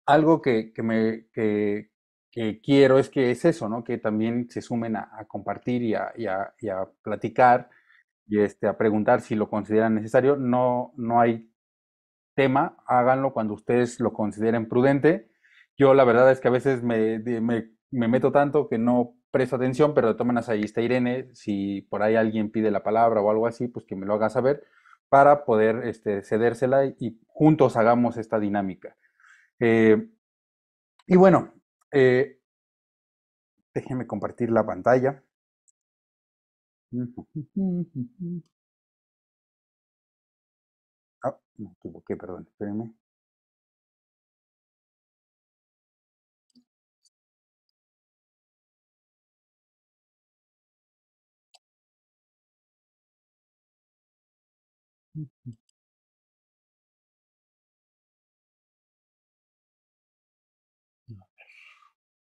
algo que quiero es que es eso, ¿no? Que también se sumen a compartir y a platicar y a preguntar si lo consideran necesario. No, no hay tema, háganlo cuando ustedes lo consideren prudente. Yo la verdad es que a veces me meto tanto que no presto atención, pero de todas maneras ahí está Irene. Si por ahí alguien pide la palabra o algo así, pues que me lo haga saber para poder cedérsela y juntos hagamos esta dinámica. Eh, y bueno, eh, déjenme compartir la pantalla. Ah, me equivoqué, perdón, espérenme.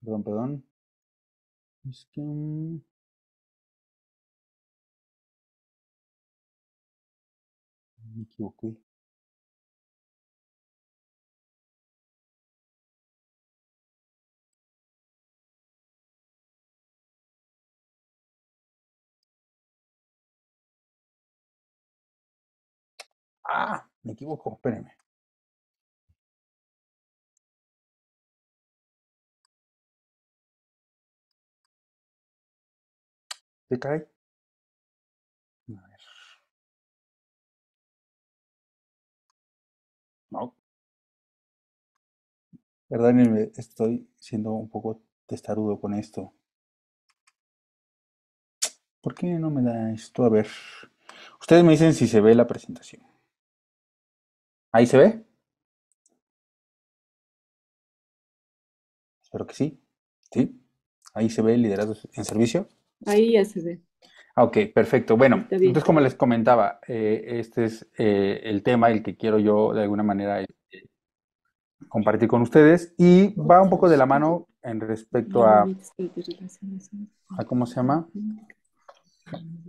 Perdón, perdón. Es que me equivoqué. Ah, me equivoco, espérenme. ¿Te cae? A ver, no, perdónenme, estoy siendo un poco testarudo con esto. ¿Por qué no me da esto? A ver. Ustedes me dicen si se ve la presentación. ¿Ahí se ve? Espero que sí. ¿Sí? Ahí se ve el liderazgo en servicio. Ahí ya se ve, Ah, ok, perfecto. Bueno, está entonces bien. como les comentaba, este es el tema, el que quiero yo de alguna manera compartir con ustedes y va un poco de la Otros mano en respecto límites de relaciones. a ¿cómo se llama?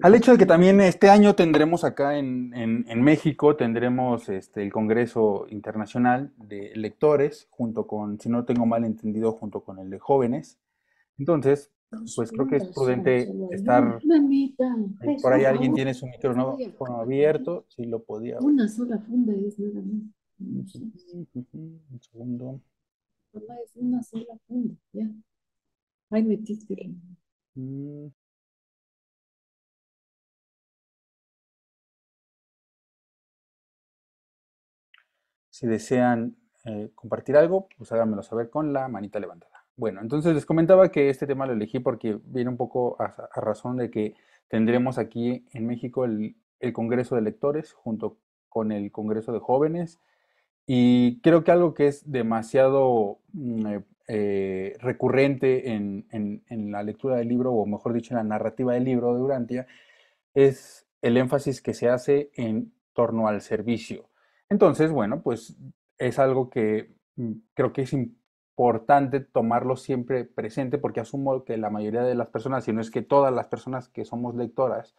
Al hecho de que también este año tendremos acá en México, tendremos el Congreso Internacional de Lectores, junto con, si no tengo mal entendido, junto con el de jóvenes. Entonces, Los pues creo que es fundos son prudente solo hay una. estar, Mamita, por por ahí alguien favor, tiene su micrófono voy a abierto, si lo podía ver. una sola funda es nada más. No sé. Un segundo. Mamá, es una sola funda, ya. Ahí metiste. Mm, Si desean compartir algo, pues háganmelo saber con la manita levantada. Bueno, entonces les comentaba que este tema lo elegí porque viene un poco a razón de que tendremos aquí en México el Congreso de Lectores junto con el Congreso de Jóvenes y creo que algo que es demasiado recurrente en la lectura del libro, o mejor dicho, en la narrativa del libro de Urantia, es el énfasis que se hace en torno al servicio. Entonces, bueno, pues es algo que creo que es importante tomarlo siempre presente porque asumo que la mayoría de las personas, si no es que todas las personas que somos lectoras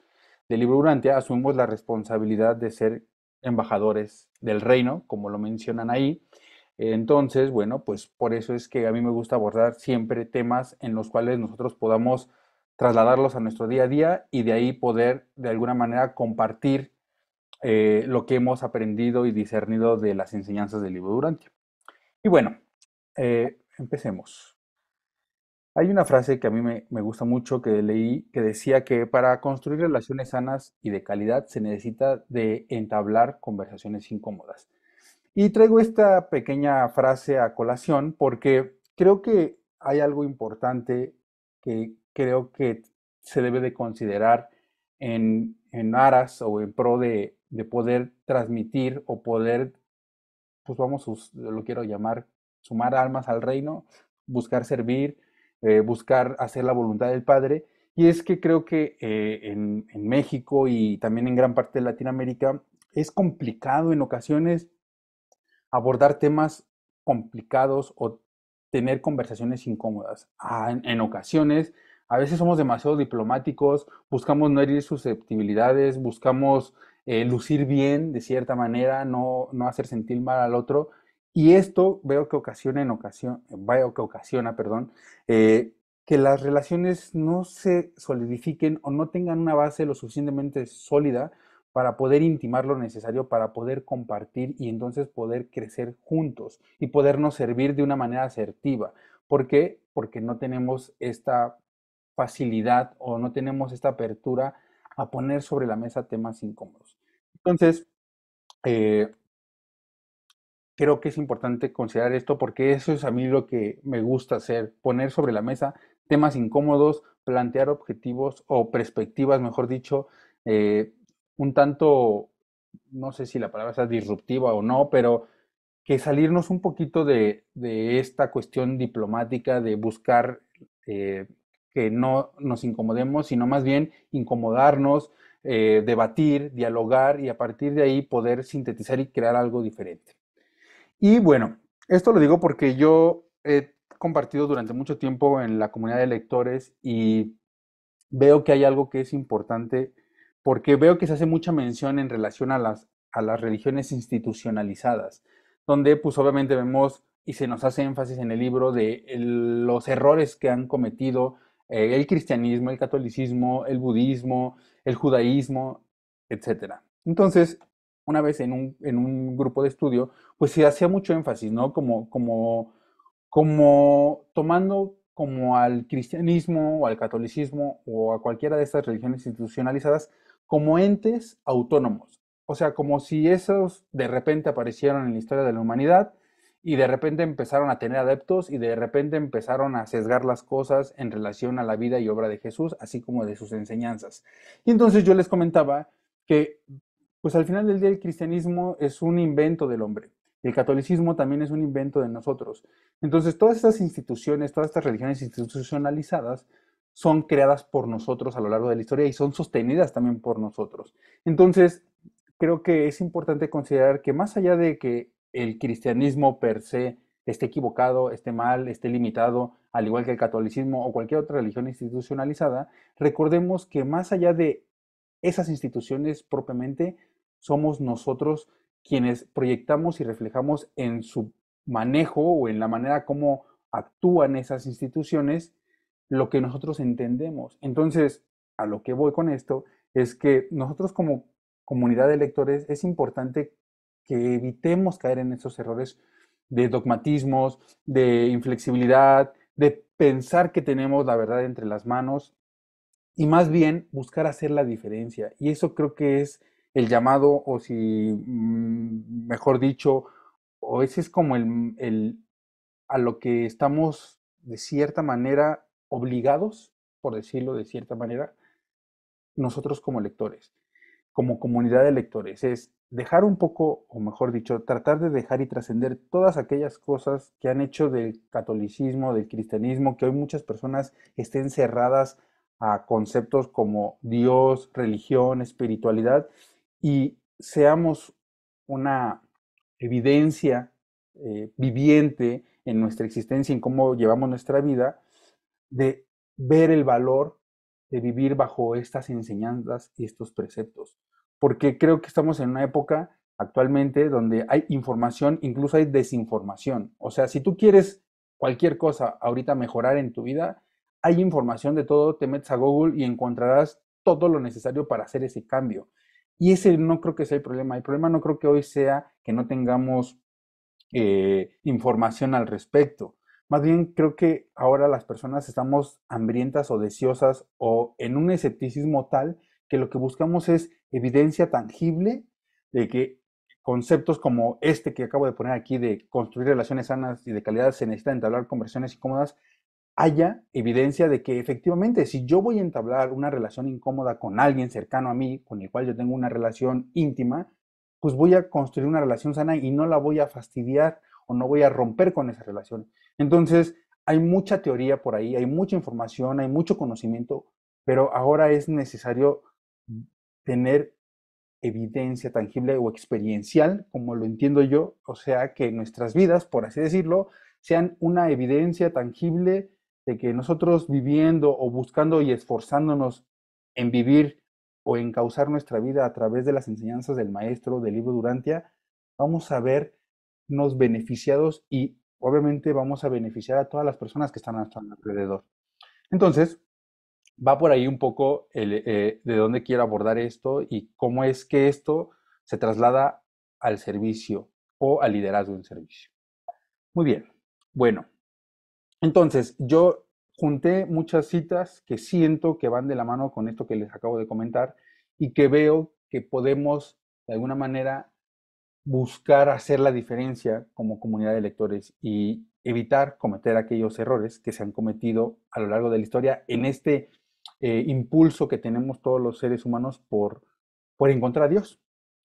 del libro Urantia, asumimos la responsabilidad de ser embajadores del reino, como lo mencionan ahí. Entonces, bueno, pues por eso es que a mí me gusta abordar siempre temas en los cuales nosotros podamos trasladarlos a nuestro día a día y de ahí poder de alguna manera compartir lo que hemos aprendido y discernido de las enseñanzas del libro Durante. Y bueno, empecemos. Hay una frase que a mí me gusta mucho que leí que decía que para construir relaciones sanas y de calidad se necesita de entablar conversaciones incómodas. Y traigo esta pequeña frase a colación porque creo que hay algo importante que creo que se debe de considerar en aras o en pro de poder transmitir o poder, pues vamos, lo quiero llamar, sumar almas al reino, buscar servir, buscar hacer la voluntad del Padre. Y es que creo que en México y también en gran parte de Latinoamérica es complicado en ocasiones abordar temas complicados o tener conversaciones incómodas. En ocasiones, a veces somos demasiado diplomáticos, buscamos no herir susceptibilidades, buscamos lucir bien de cierta manera, no hacer sentir mal al otro. Y esto veo que ocasiona, perdón, eh, que las relaciones no se solidifiquen o no tengan una base lo suficientemente sólida para poder intimar lo necesario, para poder compartir y entonces poder crecer juntos y podernos servir de una manera asertiva. ¿Por qué? Porque no tenemos esta facilidad o no tenemos esta apertura a poner sobre la mesa temas incómodos. Entonces, eh, creo que es importante considerar esto porque eso es a mí lo que me gusta hacer, poner sobre la mesa temas incómodos, plantear objetivos o perspectivas, mejor dicho, eh, un tanto, no sé si la palabra sea disruptiva o no, pero que salirnos un poquito de esta cuestión diplomática de buscar que no nos incomodemos, sino más bien incomodarnos, debatir, dialogar y a partir de ahí poder sintetizar y crear algo diferente. Y bueno, esto lo digo porque yo he compartido durante mucho tiempo en la comunidad de lectores y veo que hay algo que es importante porque veo que se hace mucha mención en relación a las religiones institucionalizadas, donde pues obviamente vemos y se nos hace énfasis en el libro de los errores que han cometido el cristianismo, el catolicismo, el budismo, el judaísmo, etcétera. Entonces, una vez en un grupo de estudio, pues se hacía mucho énfasis, ¿no? Como tomando como al cristianismo o al catolicismo o a cualquiera de estas religiones institucionalizadas como entes autónomos. O sea, como si esos de repente aparecieron en la historia de la humanidad y de repente empezaron a tener adeptos y de repente empezaron a sesgar las cosas en relación a la vida y obra de Jesús, así como de sus enseñanzas. Y entonces yo les comentaba que, pues al final del día el cristianismo es un invento del hombre. El catolicismo también es un invento de nosotros. Entonces, todas estas instituciones, todas estas religiones institucionalizadas son creadas por nosotros a lo largo de la historia y son sostenidas también por nosotros. Entonces, creo que es importante considerar que más allá de que el cristianismo per se esté equivocado, esté mal, esté limitado, al igual que el catolicismo o cualquier otra religión institucionalizada, recordemos que más allá de esas instituciones propiamente, somos nosotros quienes proyectamos y reflejamos en su manejo o en la manera como actúan esas instituciones lo que nosotros entendemos. Entonces, a lo que voy con esto es que nosotros como comunidad de lectores es importante que evitemos caer en esos errores de dogmatismos, de inflexibilidad, de pensar que tenemos la verdad entre las manos y más bien buscar hacer la diferencia. Y eso creo que es el llamado, o si mejor dicho, o ese es como a lo que estamos de cierta manera obligados, por decirlo de cierta manera, nosotros como lectores, como comunidad de lectores, es dejar un poco, o mejor dicho, tratar de dejar y trascender todas aquellas cosas que han hecho del catolicismo, del cristianismo, que hoy muchas personas estén cerradas a conceptos como Dios, religión, espiritualidad, y seamos una evidencia viviente en nuestra existencia, en cómo llevamos nuestra vida, de ver el valor de vivir bajo estas enseñanzas y estos preceptos. Porque creo que estamos en una época actualmente donde hay información, incluso hay desinformación. O sea, si tú quieres cualquier cosa ahorita mejorar en tu vida, hay información de todo, te metes a Google y encontrarás todo lo necesario para hacer ese cambio. Y ese no creo que sea el problema. El problema no creo que hoy sea que no tengamos información al respecto. Más bien creo que ahora las personas estamos hambrientas o deseosas o en un escepticismo tal que lo que buscamos es evidencia tangible de que conceptos como este que acabo de poner aquí de construir relaciones sanas y de calidad se necesita entablar conversaciones incómodas, haya evidencia de que efectivamente si yo voy a entablar una relación incómoda con alguien cercano a mí, con el cual yo tengo una relación íntima, pues voy a construir una relación sana y no la voy a fastidiar o no voy a romper con esa relación. Entonces, hay mucha teoría por ahí, hay mucha información, hay mucho conocimiento, pero ahora es necesario tener evidencia tangible o experiencial, como lo entiendo yo, o sea, que nuestras vidas, por así decirlo, sean una evidencia tangible de que nosotros viviendo o buscando y esforzándonos en vivir o en causar nuestra vida a través de las enseñanzas del maestro, del libro Durantia, vamos a ver vernos beneficiados y obviamente vamos a beneficiar a todas las personas que están a nuestro alrededor. Entonces, va por ahí un poco de dónde quiero abordar esto y cómo es que esto se traslada al servicio o al liderazgo en servicio. Muy bien. Bueno, entonces yo junté muchas citas que siento que van de la mano con esto que les acabo de comentar y que veo que podemos de alguna manera buscar hacer la diferencia como comunidad de lectores y evitar cometer aquellos errores que se han cometido a lo largo de la historia en este impulso que tenemos todos los seres humanos por encontrar a Dios,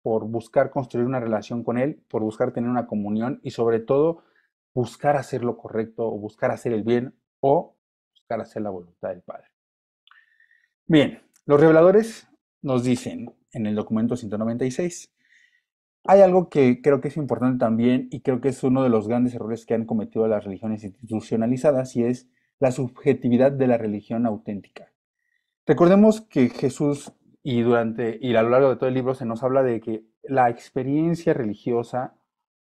por buscar construir una relación con Él, por buscar tener una comunión y sobre todo buscar hacer lo correcto o buscar hacer el bien o buscar hacer la voluntad del Padre. Bien, los reveladores nos dicen en el documento 196, hay algo que creo que es importante también y creo que es uno de los grandes errores que han cometido las religiones institucionalizadas y es la subjetividad de la religión auténtica. Recordemos que Jesús y a lo largo de todo el libro se nos habla de que la experiencia religiosa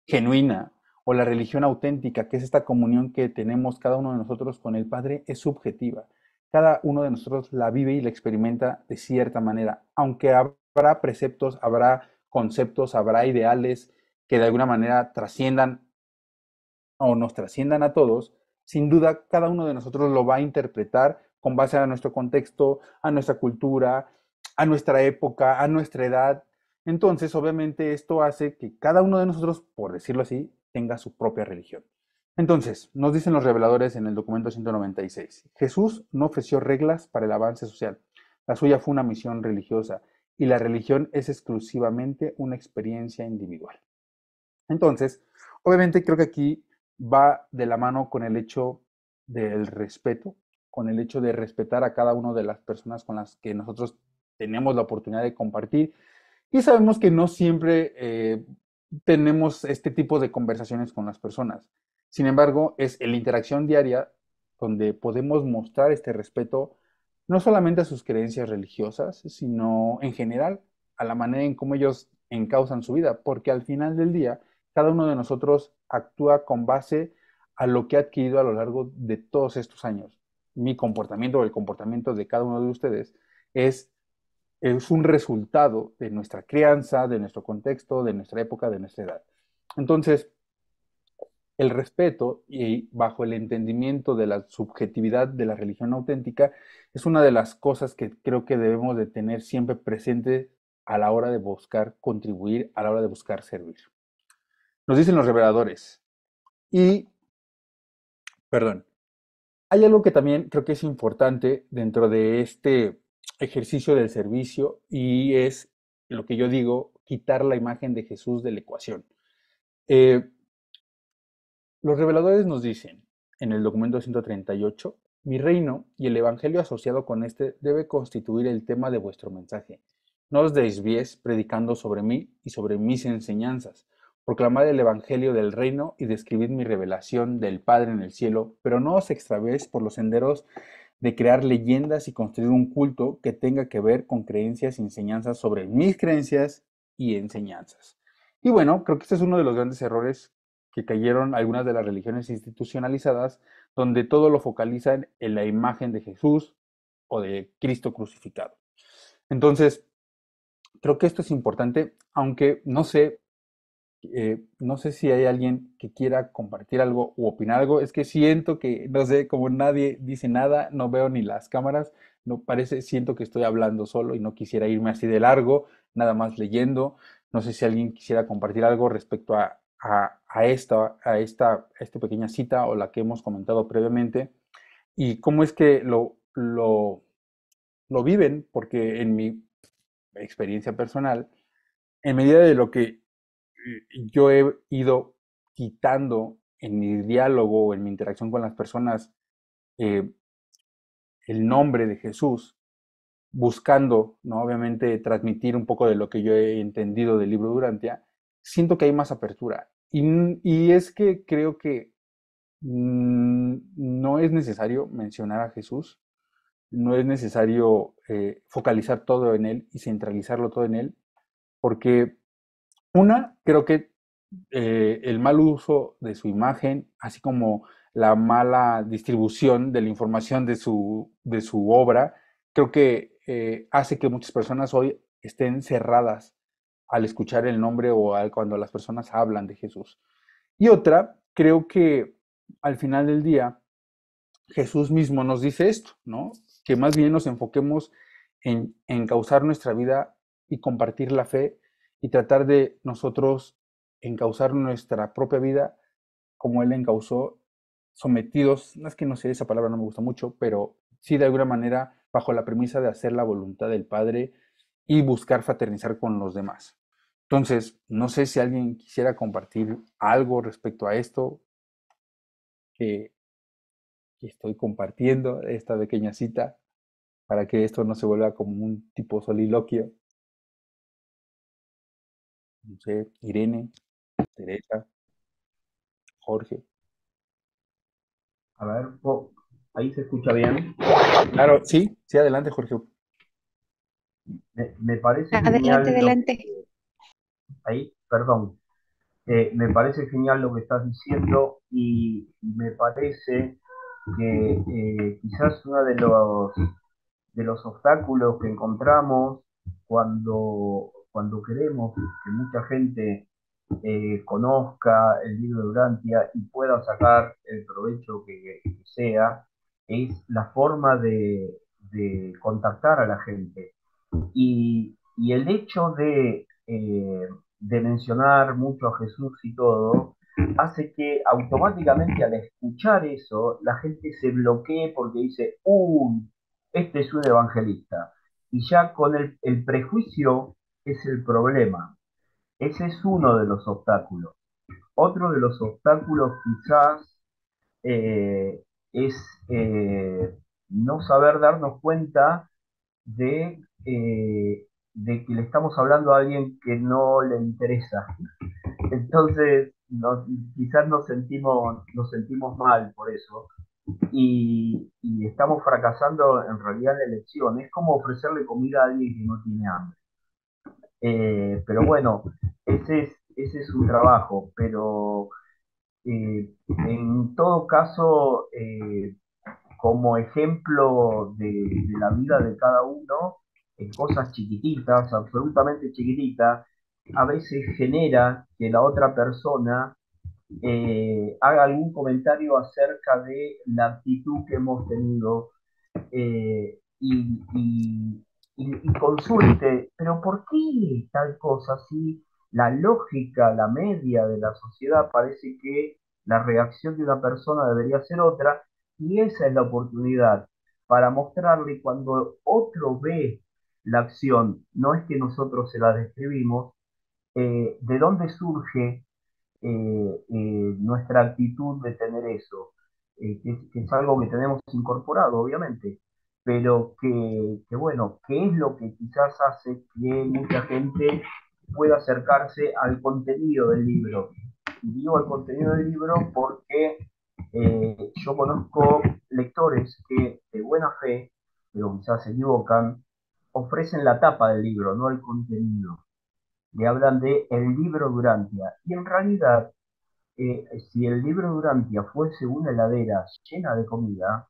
genuina o la religión auténtica, que es esta comunión que tenemos cada uno de nosotros con el Padre, es subjetiva. Cada uno de nosotros la vive y la experimenta de cierta manera, aunque habrá preceptos, habrá conceptos, habrá ideales que de alguna manera trasciendan o nos trasciendan a todos, sin duda cada uno de nosotros lo va a interpretar con base a nuestro contexto, a nuestra cultura, a nuestra época, a nuestra edad. Entonces, obviamente, esto hace que cada uno de nosotros, por decirlo así, tenga su propia religión. Entonces, nos dicen los reveladores en el documento 196, Jesús no ofreció reglas para el avance social. La suya fue una misión religiosa y la religión es exclusivamente una experiencia individual. Entonces, obviamente creo que aquí va de la mano con el hecho del respeto, con el hecho de respetar a cada una de las personas con las que nosotros tenemos la oportunidad de compartir. Y sabemos que no siempre tenemos este tipo de conversaciones con las personas. Sin embargo, es en la interacción diaria donde podemos mostrar este respeto no solamente a sus creencias religiosas, sino en general a la manera en cómo ellos encausan su vida, porque al final del día, cada uno de nosotros actúa con base a lo que ha adquirido a lo largo de todos estos años. Mi comportamiento o el comportamiento de cada uno de ustedes es es un resultado de nuestra crianza, de nuestro contexto, de nuestra época, de nuestra edad. Entonces, el respeto y bajo el entendimiento de la subjetividad de la religión auténtica es una de las cosas que creo que debemos de tener siempre presente a la hora de buscar contribuir, a la hora de buscar servir. Nos dicen los reveladores. Y, perdón, hay algo que también creo que es importante dentro de este ejercicio del servicio y es lo que yo digo, quitar la imagen de Jesús de la ecuación. Eh, los reveladores nos dicen en el documento 138, mi reino y el evangelio asociado con este debe constituir el tema de vuestro mensaje. No os desvíes predicando sobre mí y sobre mis enseñanzas. Proclamad el evangelio del reino y describid mi revelación del Padre en el cielo, pero no os extravéis por los senderos de crear leyendas y construir un culto que tenga que ver con creencias y enseñanzas sobre mis creencias y enseñanzas. Y bueno, creo que este es uno de los grandes errores que cayeron algunas de las religiones institucionalizadas, donde todo lo focalizan en la imagen de Jesús o de Cristo crucificado. Entonces, creo que esto es importante, aunque no sé si hay alguien que quiera compartir algo u opinar algo. Es que siento que, no sé, como nadie dice nada, no veo ni las cámaras, no parece, siento que estoy hablando solo y no quisiera irme así de largo, nada más leyendo. No sé si alguien quisiera compartir algo respecto a esta pequeña cita o la que hemos comentado previamente y cómo es que lo viven, porque en mi experiencia personal, en medida de lo que yo he ido quitando en mi diálogo o en mi interacción con las personas eh, el nombre de Jesús, buscando, ¿no? Obviamente, transmitir un poco de lo que yo he entendido del libro Durantia, siento que hay más apertura. Y es que creo que no es necesario mencionar a Jesús, no es necesario focalizar todo en Él y centralizarlo todo en Él, porque una, creo que el mal uso de su imagen, así como la mala distribución de la información de su obra, creo que hace que muchas personas hoy estén cerradas al escuchar el nombre o cuando las personas hablan de Jesús. Y otra, creo que al final del día, Jesús mismo nos dice esto, ¿no? Que más bien nos enfoquemos en causar nuestra vida y compartir la fe y tratar de nosotros encauzar nuestra propia vida como Él encauzó, sometidos, no es que no sé, esa palabra no me gusta mucho, pero sí de alguna manera bajo la premisa de hacer la voluntad del Padre y buscar fraternizar con los demás. Entonces, no sé si alguien quisiera compartir algo respecto a esto que, que estoy compartiendo, esta pequeña cita, para que esto no se vuelva como un tipo soliloquio. No sé, Irene, Teresa, Jorge. A ver, ahí se escucha bien. Claro, sí, sí, adelante, Jorge. Me parece Adelante, genial lo que... adelante. Ahí, perdón. Me parece genial lo que estás diciendo y me parece que quizás uno de los obstáculos que encontramos cuando queremos que mucha gente conozca el libro de Urantia y pueda sacar el provecho que sea, es la forma de contactar a la gente. Y el hecho de mencionar mucho a Jesús y todo, hace que automáticamente al escuchar eso, la gente se bloquee porque dice, uy, este es un evangelista. Y ya con el prejuicio es el problema. Ese es uno de los obstáculos. Otro de los obstáculos quizás eh, es no saber darnos cuenta de que le estamos hablando a alguien que no le interesa. Entonces, quizás nos sentimos mal por eso y estamos fracasando en realidad en la elección. Es como ofrecerle comida a alguien que no tiene hambre. Pero bueno, ese es su trabajo, pero en todo caso, como ejemplo de la vida de cada uno, en cosas chiquititas, absolutamente chiquititas, a veces genera que la otra persona haga algún comentario acerca de la actitud que hemos tenido y consulte, pero ¿por qué tal cosa? Si la lógica, la media de la sociedad parece que la reacción de una persona debería ser otra, y esa es la oportunidad para mostrarle cuando otro ve la acción, no es que nosotros se la describimos, de dónde surge nuestra actitud de tener eso, que es algo que tenemos incorporado, obviamente, pero bueno, ¿qué es lo que quizás hace que mucha gente pueda acercarse al contenido del libro? Y digo al contenido del libro porque yo conozco lectores que de buena fe, pero quizás se equivocan, ofrecen la tapa del libro, no el contenido. Le hablan de el libro Durantia. Y en realidad si el libro Durantia fuese una heladera llena de comida,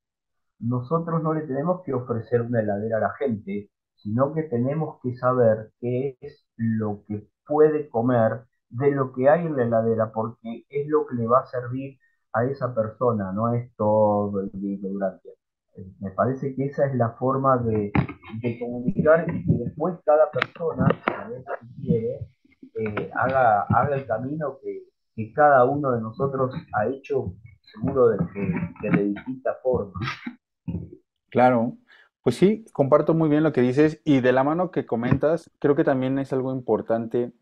nosotros no le tenemos que ofrecer una heladera a la gente, sino que tenemos que saber qué es lo que puede comer de lo que hay en la heladera, porque es lo que le va a servir a esa persona, no es todo el libro Durantia. Me parece que esa es la forma de comunicar y que después cada persona, a ver si quiere, haga el camino que cada uno de nosotros ha hecho, seguro de distinta forma. Claro, pues sí, comparto muy bien lo que dices y de la mano que comentas, creo que también es algo importante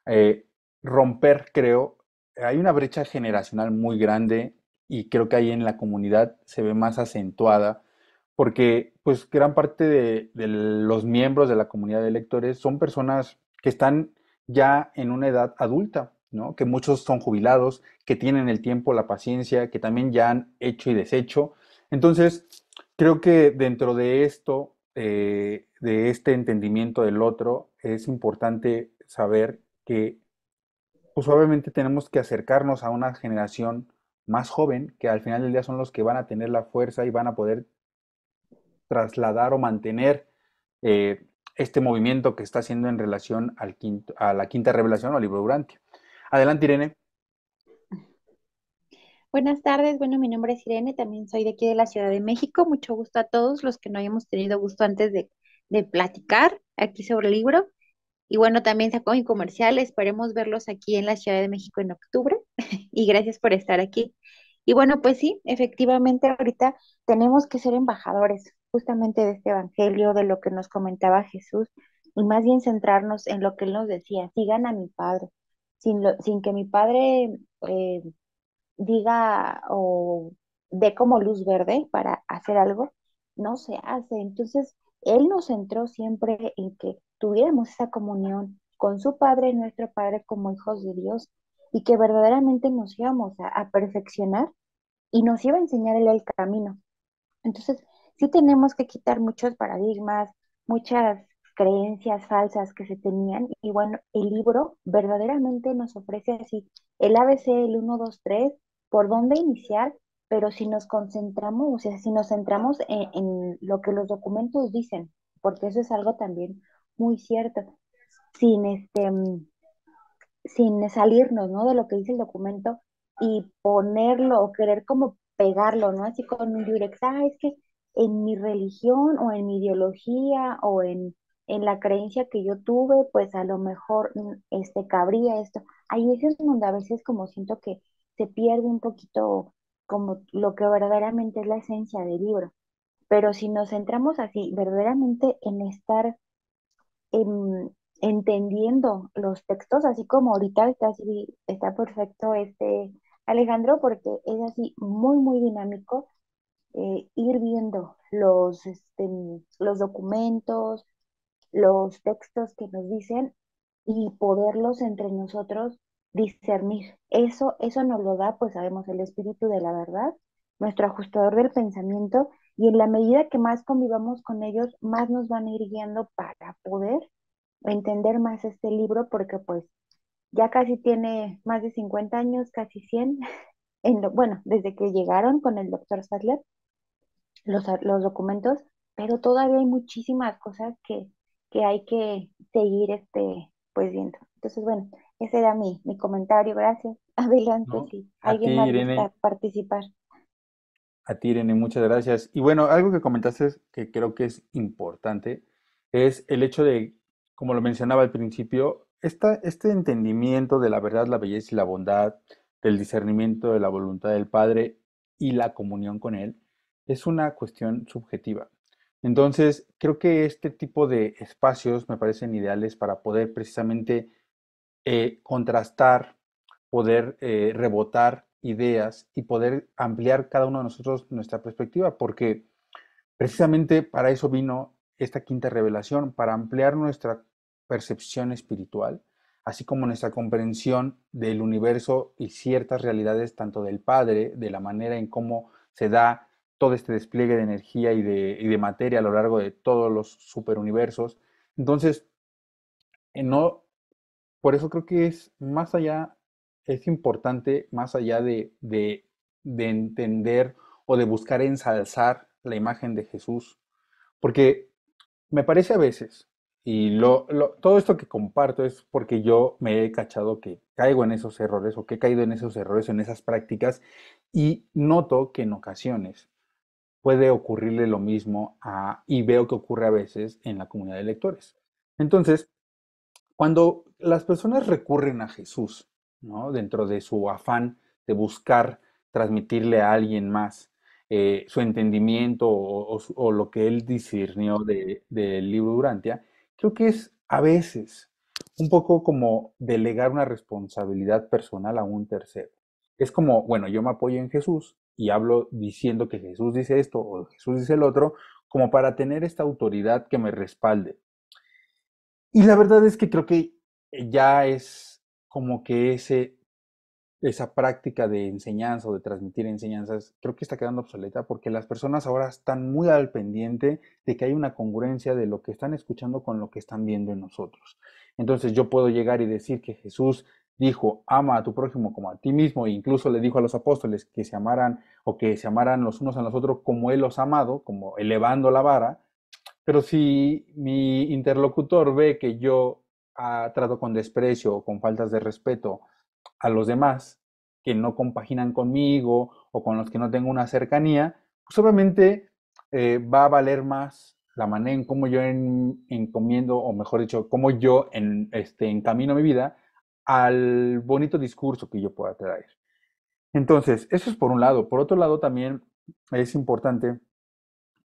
eh, romper, creo, hay una brecha generacional muy grande y creo que ahí en la comunidad se ve más acentuada porque pues gran parte de los miembros de la comunidad de lectores son personas que están ya en una edad adulta, ¿no? Que muchos son jubilados, que tienen el tiempo, la paciencia, que también ya han hecho y deshecho. Entonces, creo que dentro de esto, de este entendimiento del otro, es importante saber que pues obviamente tenemos que acercarnos a una generación más joven, que al final del día son los que van a tener la fuerza y van a poder trasladar o mantener este movimiento que está haciendo en relación a la quinta revelación o al libro Durante. Adelante, Irene. Buenas tardes, bueno, mi nombre es Irene, también soy de aquí de la Ciudad de México. Mucho gusto a todos los que no hayamos tenido gusto antes de platicar aquí sobre el libro. Y bueno, también sacó mi comercial, esperemos verlos aquí en la Ciudad de México en octubre. Y gracias por estar aquí. Y bueno, pues sí, efectivamente ahorita tenemos que ser embajadores justamente de este evangelio, de lo que nos comentaba Jesús, y más bien centrarnos en lo que él nos decía: sigan a mi Padre, sin que mi Padre diga o dé como luz verde para hacer algo, no se hace. Entonces, Él nos centró siempre en que tuviéramos esa comunión con su Padre, nuestro Padre, como hijos de Dios, y que verdaderamente nos íbamos a perfeccionar y nos iba a enseñar Él el camino. Entonces, sí tenemos que quitar muchos paradigmas, muchas creencias falsas que se tenían. Y bueno, el libro verdaderamente nos ofrece así el ABC, el 1, 2, 3, por dónde iniciar, pero si nos concentramos, o sea, si nos centramos en lo que los documentos dicen, porque eso es algo también muy cierto, sin sin salirnos, ¿no? De lo que dice el documento y ponerlo o querer como pegarlo, ¿no? Así con un diurex, es que en mi religión o en mi ideología o en la creencia que yo tuve, pues a lo mejor cabría esto. Hay veces donde a veces como siento que se pierde un poquito como lo que verdaderamente es la esencia del libro. Pero si nos centramos así, verdaderamente en estar entendiendo los textos, así como ahorita está, está perfecto Alejandro, porque es así muy, muy dinámico, ir viendo los documentos, los textos que nos dicen y poderlos entre nosotros discernir. Eso nos lo da, pues sabemos, el espíritu de la verdad, nuestro ajustador del pensamiento, y en la medida que más convivamos con ellos, más nos van a ir guiando para poder entender más este libro, porque pues ya casi tiene más de 50 años, casi 100 bueno, desde que llegaron con el doctor Sadler, los documentos, pero todavía hay muchísimas cosas que hay que seguir pues viendo. Entonces, bueno, ese era mi comentario, gracias. Adelante, ¿No? si A ti, alguien más Irene. gusta participar. A ti, Irene, muchas gracias. Y bueno, algo que comentaste que creo que es importante es el hecho de, como lo mencionaba al principio, este entendimiento de la verdad, la belleza y la bondad, del discernimiento de la voluntad del Padre y la comunión con Él, es una cuestión subjetiva. Entonces, creo que este tipo de espacios me parecen ideales para poder precisamente contrastar, poder rebotar ideas y poder ampliar cada uno de nosotros nuestra perspectiva, porque precisamente para eso vino esta quinta revelación, para ampliar nuestra percepción espiritual, así como nuestra comprensión del universo y ciertas realidades tanto del Padre, de la manera en cómo se da todo este despliegue de energía y de materia a lo largo de todos los superuniversos. Entonces, no, por eso creo que es más allá, es importante, más allá de entender o de buscar ensalzar la imagen de Jesús, porque me parece a veces, y todo esto que comparto es porque yo me he cachado que caigo en esos errores o que he caído en esos errores, en esas prácticas, y noto que en ocasiones puede ocurrirle lo mismo y veo que ocurre a veces en la comunidad de lectores. Entonces, cuando las personas recurren a Jesús, ¿no? Dentro de su afán de buscar transmitirle a alguien más su entendimiento o lo que él discernió del libro Durantia, creo que es a veces un poco como delegar una responsabilidad personal a un tercero. Es como, bueno, yo me apoyo en Jesús y hablo diciendo que Jesús dice esto o Jesús dice el otro, como para tener esta autoridad que me respalde. Y la verdad es que creo que ya es como que esa práctica de enseñanza o de transmitir enseñanzas, creo que está quedando obsoleta porque las personas ahora están muy al pendiente de que hay una congruencia de lo que están escuchando con lo que están viendo en nosotros. Entonces yo puedo llegar y decir que Jesús dijo, ama a tu prójimo como a ti mismo, e incluso le dijo a los apóstoles que se amaran o que se amaran los unos a los otros como Él los ha amado, como elevando la vara. Pero si mi interlocutor ve que yo trato con desprecio o con faltas de respeto a los demás que no compaginan conmigo o con los que no tengo una cercanía, pues obviamente va a valer más la manera en cómo yo encomiendo, o mejor dicho, cómo yo encamino mi vida al bonito discurso que yo pueda traer. Entonces, eso es por un lado. Por otro lado, también es importante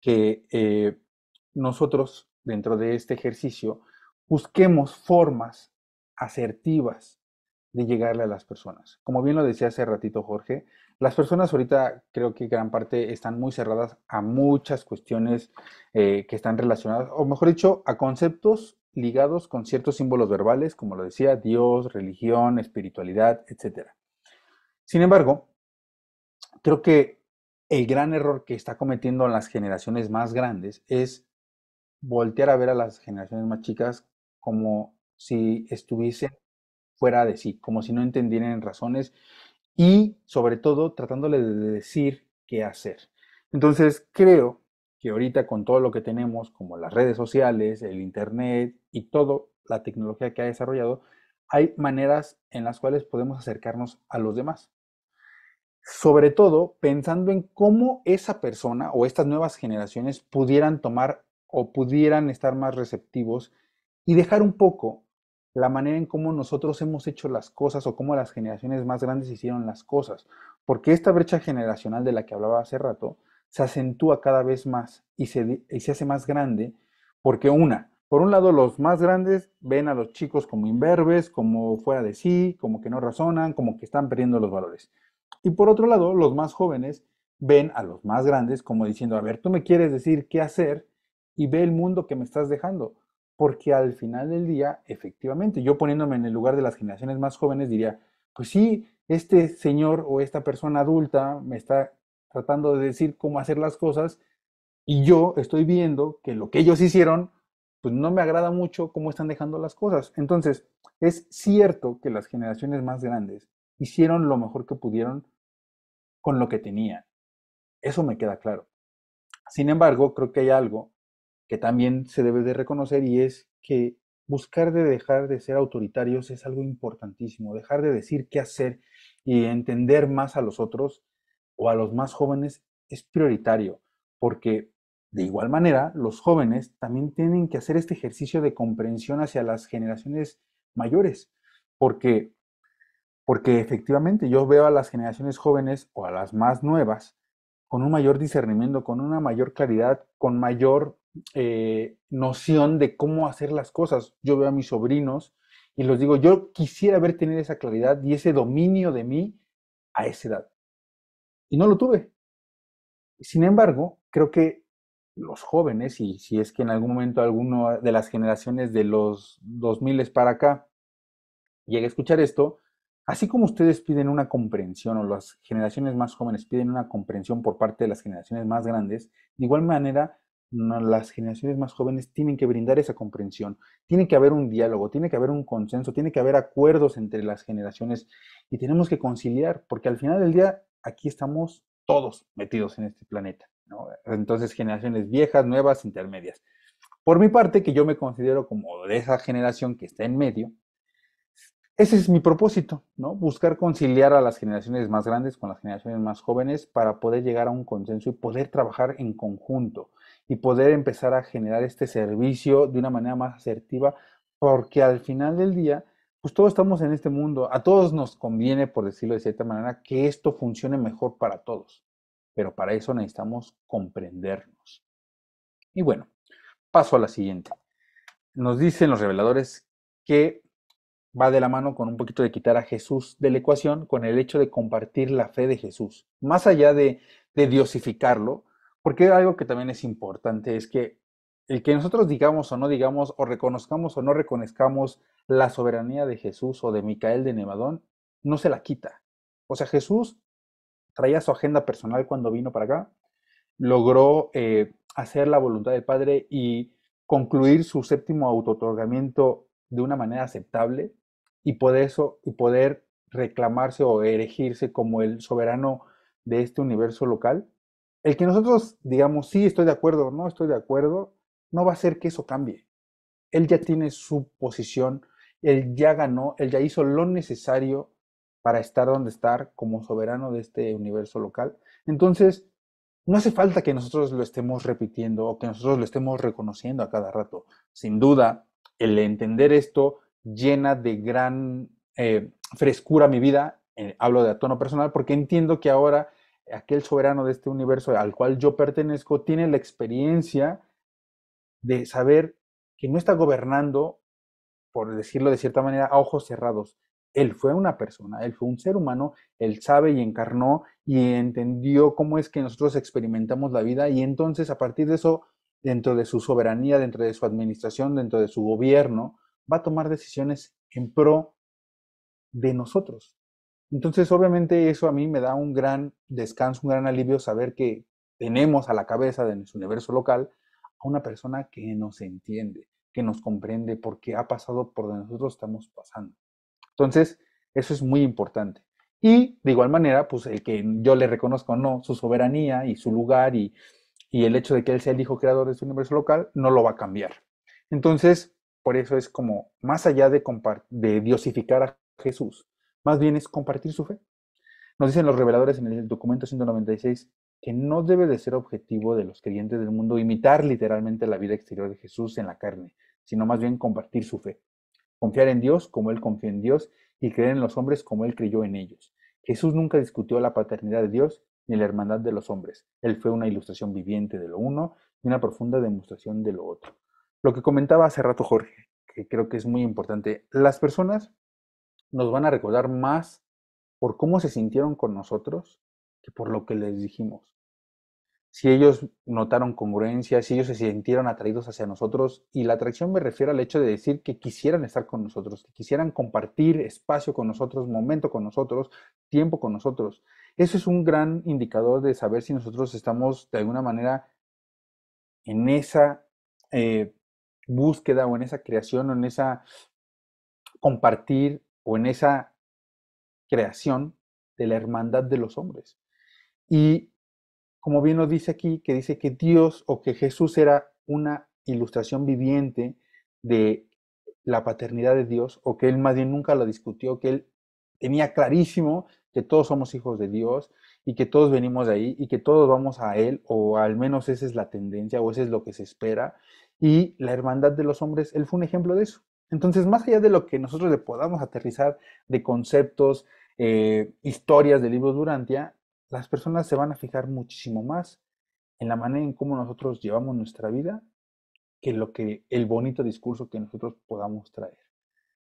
que nosotros, dentro de este ejercicio, busquemos formas asertivas de llegarle a las personas. Como bien lo decía hace ratito Jorge, las personas ahorita creo que gran parte están muy cerradas a muchas cuestiones que están relacionadas, o mejor dicho, a conceptos ligados con ciertos símbolos verbales, como lo decía, Dios, religión, espiritualidad, etcétera. Sin embargo, creo que el gran error que está cometiendo las generaciones más grandes es voltear a ver a las generaciones más chicas como si estuviesen fuera de sí, como si no entendieran razones y sobre todo tratándole de decir qué hacer. Entonces creo que ahorita con todo lo que tenemos, como las redes sociales, el internet y toda la tecnología que ha desarrollado, hay maneras en las cuales podemos acercarnos a los demás. Sobre todo pensando en cómo esa persona o estas nuevas generaciones pudieran tomar o pudieran estar más receptivos y dejar un poco la manera en cómo nosotros hemos hecho las cosas o cómo las generaciones más grandes hicieron las cosas. Porque esta brecha generacional de la que hablaba hace rato se acentúa cada vez más y se hace más grande porque por un lado los más grandes ven a los chicos como imberbes, como fuera de sí, como que no razonan, como que están perdiendo los valores. Y por otro lado, los más jóvenes ven a los más grandes como diciendo, a ver, tú me quieres decir qué hacer y ve el mundo que me estás dejando. Porque al final del día, efectivamente, yo poniéndome en el lugar de las generaciones más jóvenes diría, pues sí, este señor o esta persona adulta me está tratando de decir cómo hacer las cosas y yo estoy viendo que lo que ellos hicieron, pues no me agrada mucho cómo están dejando las cosas. Entonces, es cierto que las generaciones más grandes hicieron lo mejor que pudieron con lo que tenían. Eso me queda claro. Sin embargo, creo que hay algo que también se debe de reconocer y es que buscar de dejar de ser autoritarios es algo importantísimo. Dejar de decir qué hacer y entender más a los otros o a los más jóvenes es prioritario, porque de igual manera los jóvenes también tienen que hacer este ejercicio de comprensión hacia las generaciones mayores, porque porque efectivamente yo veo a las generaciones jóvenes o a las más nuevas con un mayor discernimiento, con una mayor claridad, con mayor noción de cómo hacer las cosas. Yo veo a mis sobrinos y los digo, yo quisiera haber tenido esa claridad y ese dominio de mí a esa edad. Y no lo tuve. Sin embargo, creo que los jóvenes, y si es que en algún momento alguno de las generaciones de los 2000 para acá llegue a escuchar esto, así como ustedes piden una comprensión o las generaciones más jóvenes piden una comprensión por parte de las generaciones más grandes, de igual manera las generaciones más jóvenes tienen que brindar esa comprensión, tiene que haber un diálogo, tiene que haber un consenso, tiene que haber acuerdos entre las generaciones y tenemos que conciliar, porque al final del día aquí estamos todos metidos en este planeta, ¿no? Entonces, generaciones viejas, nuevas, intermedias. Por mi parte, que yo me considero como de esa generación que está en medio, ese es mi propósito, ¿no? Buscar conciliar a las generaciones más grandes con las generaciones más jóvenes para poder llegar a un consenso y poder trabajar en conjunto y poder empezar a generar este servicio de una manera más asertiva, porque al final del día, pues todos estamos en este mundo, a todos nos conviene, por decirlo de cierta manera, que esto funcione mejor para todos, pero para eso necesitamos comprendernos. Y bueno, paso a la siguiente. Nos dicen los reveladores que va de la mano con un poquito de quitar a Jesús de la ecuación, con el hecho de compartir la fe de Jesús, más allá de diosificarlo, porque algo que también es importante es que el que nosotros digamos o no digamos, o reconozcamos o no reconozcamos la soberanía de Jesús o de Micael de Nevadón, no se la quita. O sea, Jesús traía su agenda personal cuando vino para acá, logró hacer la voluntad del Padre y concluir su séptimo autootorgamiento de una manera aceptable, y poder reclamarse o erigirse como el soberano de este universo local, el que nosotros digamos, sí, estoy de acuerdo, no estoy de acuerdo, no va a hacer que eso cambie. Él ya tiene su posición, él ya ganó, él ya hizo lo necesario para estar donde estar como soberano de este universo local. Entonces, no hace falta que nosotros lo estemos repitiendo o que nosotros lo estemos reconociendo a cada rato. Sin duda, el entender esto llena de gran frescura mi vida. Hablo de a tono personal porque entiendo que ahora aquel soberano de este universo al cual yo pertenezco tiene la experiencia de saber que no está gobernando, por decirlo de cierta manera, a ojos cerrados. Él fue una persona, él fue un ser humano, él sabe y encarnó y entendió cómo es que nosotros experimentamos la vida y entonces a partir de eso, dentro de su soberanía, dentro de su administración, dentro de su gobierno, va a tomar decisiones en pro de nosotros. Entonces, obviamente, eso a mí me da un gran descanso, un gran alivio saber que tenemos a la cabeza de nuestro universo local a una persona que nos entiende, que nos comprende, porque ha pasado por donde nosotros estamos pasando. Entonces, eso es muy importante. Y de igual manera, pues el que yo le reconozco o no su soberanía y su lugar y el hecho de que él sea el hijo creador de su universo local, no lo va a cambiar. Entonces, por eso es como, más allá de diosificar a Jesús, más bien es compartir su fe. Nos dicen los reveladores en el documento 196 que no debe de ser objetivo de los creyentes del mundo imitar literalmente la vida exterior de Jesús en la carne, sino más bien compartir su fe. Confiar en Dios como Él confió en Dios y creer en los hombres como Él creyó en ellos. Jesús nunca discutió la paternidad de Dios ni la hermandad de los hombres. Él fue una ilustración viviente de lo uno y una profunda demostración de lo otro. Lo que comentaba hace rato Jorge, que creo que es muy importante, las personas nos van a recordar más por cómo se sintieron con nosotros que por lo que les dijimos. Si ellos notaron congruencia, si ellos se sintieron atraídos hacia nosotros, y la atracción me refiero al hecho de decir que quisieran estar con nosotros, que quisieran compartir espacio con nosotros, momento con nosotros, tiempo con nosotros. Eso es un gran indicador de saber si nosotros estamos de alguna manera en esa búsqueda o en esa creación o en esa compartir o en esa creación de la hermandad de los hombres. Y como bien nos dice aquí, que dice que Dios o que Jesús era una ilustración viviente de la paternidad de Dios, o que él más bien nunca lo discutió, que él tenía clarísimo que todos somos hijos de Dios y que todos venimos de ahí y que todos vamos a Él, o al menos esa es la tendencia o eso es lo que se espera. Y la hermandad de los hombres, Él fue un ejemplo de eso. Entonces, más allá de lo que nosotros le podamos aterrizar de conceptos, historias del libro Durantia, las personas se van a fijar muchísimo más en la manera en cómo nosotros llevamos nuestra vida que lo que el bonito discurso que nosotros podamos traer.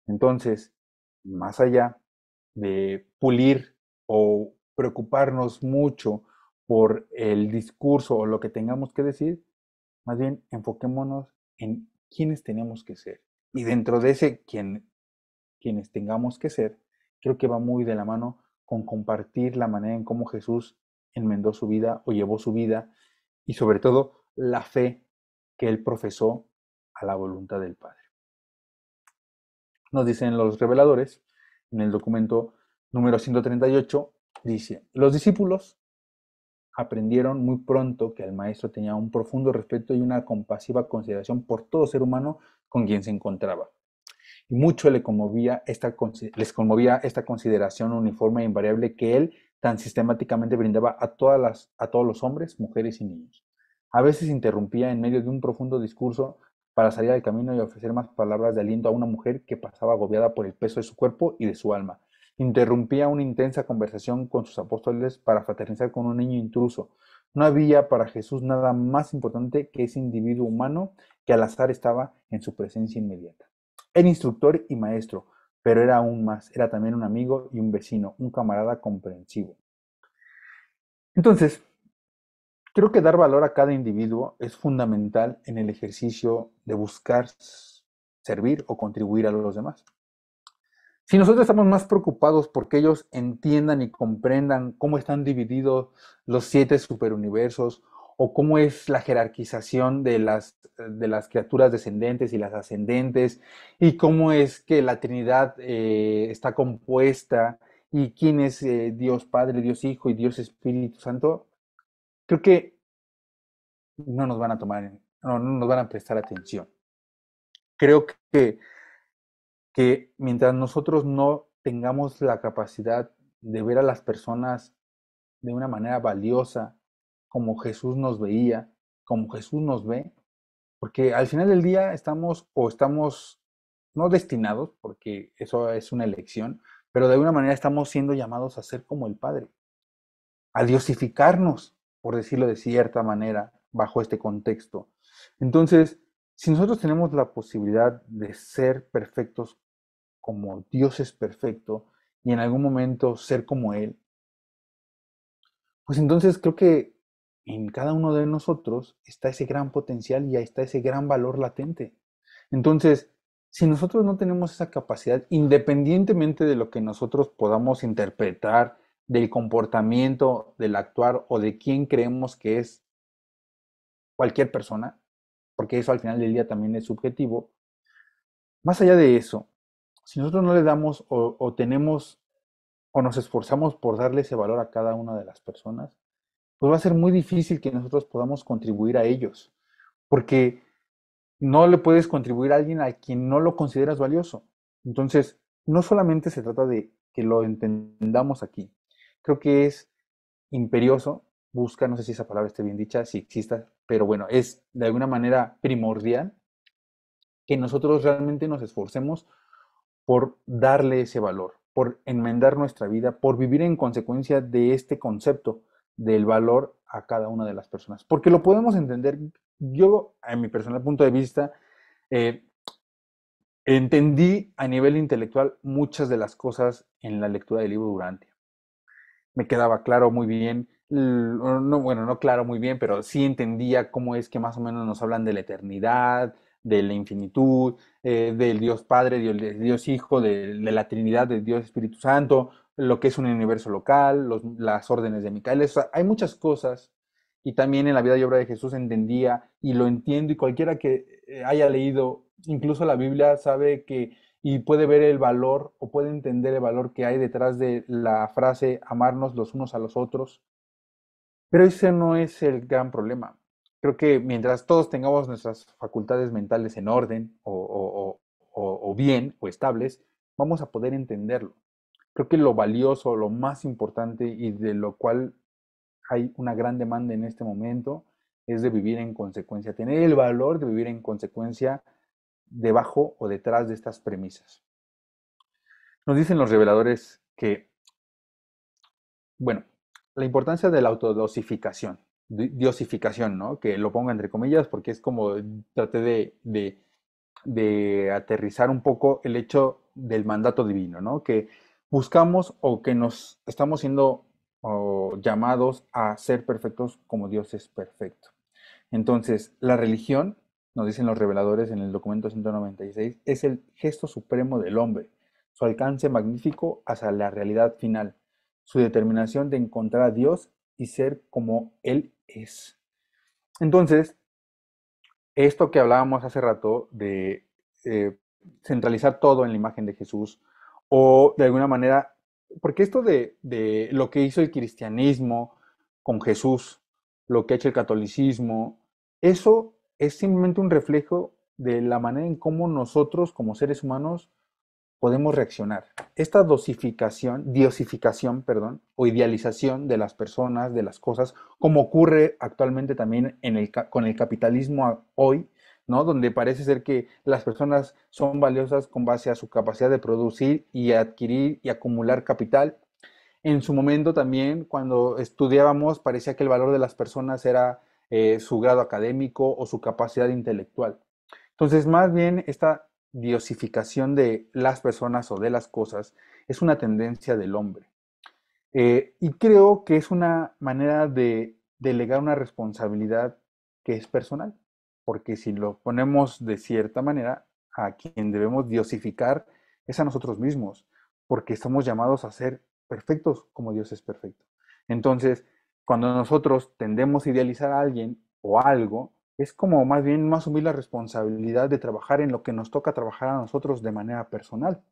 Entonces, más allá de pulir o preocuparnos mucho por el discurso o lo que tengamos que decir, más bien enfoquémonos en quiénes tenemos que ser. Y dentro de ese quienes tengamos que ser, creo que va muy de la mano con compartir la manera en cómo Jesús enmendó su vida o llevó su vida y sobre todo la fe que él profesó a la voluntad del Padre. Nos dicen los reveladores en el documento número 138, dice, los discípulos aprendieron muy pronto que el maestro tenía un profundo respeto y una compasiva consideración por todo ser humano con quien se encontraba. Y mucho les conmovía esta consideración uniforme e invariable que él tan sistemáticamente brindaba a todos los hombres, mujeres y niños. A veces interrumpía en medio de un profundo discurso para salir al camino y ofrecer más palabras de aliento a una mujer que pasaba agobiada por el peso de su cuerpo y de su alma. Interrumpía una intensa conversación con sus apóstoles para fraternizar con un niño intruso. No había para Jesús nada más importante que ese individuo humano que al azar estaba en su presencia inmediata. Era instructor y maestro, pero era aún más, era también un amigo y un vecino, un camarada comprensivo. Entonces, creo que dar valor a cada individuo es fundamental en el ejercicio de buscar servir o contribuir a los demás. Si nosotros estamos más preocupados porque ellos entiendan y comprendan cómo están divididos los 7 superuniversos o cómo es la jerarquización de las criaturas descendentes y las ascendentes, y cómo es que la Trinidad está compuesta, y quién es Dios Padre, Dios Hijo y Dios Espíritu Santo, creo que no nos van a tomar, no nos van a prestar atención. Creo que mientras nosotros no tengamos la capacidad de ver a las personas de una manera valiosa, como Jesús nos veía, como Jesús nos ve, porque al final del día estamos no destinados, porque eso es una elección, pero de alguna manera estamos siendo llamados a ser como el Padre, a diosificarnos, por decirlo de cierta manera, bajo este contexto. Entonces, si nosotros tenemos la posibilidad de ser perfectos como Dios es perfecto y en algún momento ser como Él, pues entonces creo que en cada uno de nosotros está ese gran potencial y ahí está ese gran valor latente. Entonces, si nosotros no tenemos esa capacidad, independientemente de lo que nosotros podamos interpretar del comportamiento, del actuar o de quién creemos que es cualquier persona, porque eso al final del día también es subjetivo, más allá de eso, si nosotros no le damos o tenemos o nos esforzamos por darle ese valor a cada una de las personas, pues va a ser muy difícil que nosotros podamos contribuir a ellos, porque no le puedes contribuir a alguien a quien no lo consideras valioso. Entonces, no solamente se trata de que lo entendamos aquí, creo que es imperioso, busca, no sé si esa palabra esté bien dicha, si exista, pero bueno, es de alguna manera primordial que nosotros realmente nos esforcemos por darle ese valor, por enmendar nuestra vida, por vivir en consecuencia de este concepto del valor a cada una de las personas. Porque lo podemos entender, yo, en mi personal punto de vista, eh, entendí a nivel intelectual muchas de las cosas en la lectura del libro Durantia. Me quedaba claro muy bien, no, bueno, no claro muy bien, pero sí entendía cómo es que más o menos nos hablan de la eternidad, de la infinitud, del Dios Padre, del Dios Hijo, de la Trinidad, del Dios Espíritu Santo, lo que es un universo local, las órdenes de Micael. O sea, hay muchas cosas y también en la vida y obra de Jesús entendía y lo entiendo y cualquiera que haya leído incluso la Biblia sabe que y puede ver el valor o puede entender el valor que hay detrás de la frase amarnos los unos a los otros. Pero ese no es el gran problema. Creo que mientras todos tengamos nuestras facultades mentales en orden o bien o estables, vamos a poder entenderlo. Creo que lo valioso, lo más importante y de lo cual hay una gran demanda en este momento es de vivir en consecuencia, tener el valor de vivir en consecuencia debajo o detrás de estas premisas. Nos dicen los reveladores que, bueno, la importancia de la autodosificación, diosificación, ¿no? Que lo pongo entre comillas porque es como traté de aterrizar un poco el hecho del mandato divino, ¿no? Que buscamos o que nos estamos siendo llamados a ser perfectos como Dios es perfecto. Entonces, la religión, nos dicen los reveladores en el documento 196, es el gesto supremo del hombre, su alcance magnífico hacia la realidad final, su determinación de encontrar a Dios y ser como Él es. Entonces, esto que hablábamos hace rato de eh, centralizar todo en la imagen de Jesús, o de alguna manera, porque esto de lo que hizo el cristianismo con Jesús, lo que ha hecho el catolicismo, eso es simplemente un reflejo de la manera en cómo nosotros como seres humanos podemos reaccionar. Esta diosificación, perdón, o idealización de las personas, de las cosas, como ocurre actualmente también con el capitalismo hoy, ¿no? Donde parece ser que las personas son valiosas con base a su capacidad de producir y adquirir y acumular capital. En su momento también, cuando estudiábamos, parecía que el valor de las personas era su grado académico o su capacidad intelectual. Entonces, más bien, esta diosificación de las personas o de las cosas es una tendencia del hombre. Y creo que es una manera de delegar una responsabilidad que es personal, porque si lo ponemos de cierta manera, a quien debemos diosificar es a nosotros mismos, porque estamos llamados a ser perfectos como Dios es perfecto. Entonces, cuando nosotros tendemos a idealizar a alguien o algo, es como más bien no asumir la responsabilidad de trabajar en lo que nos toca trabajar a nosotros de manera personal.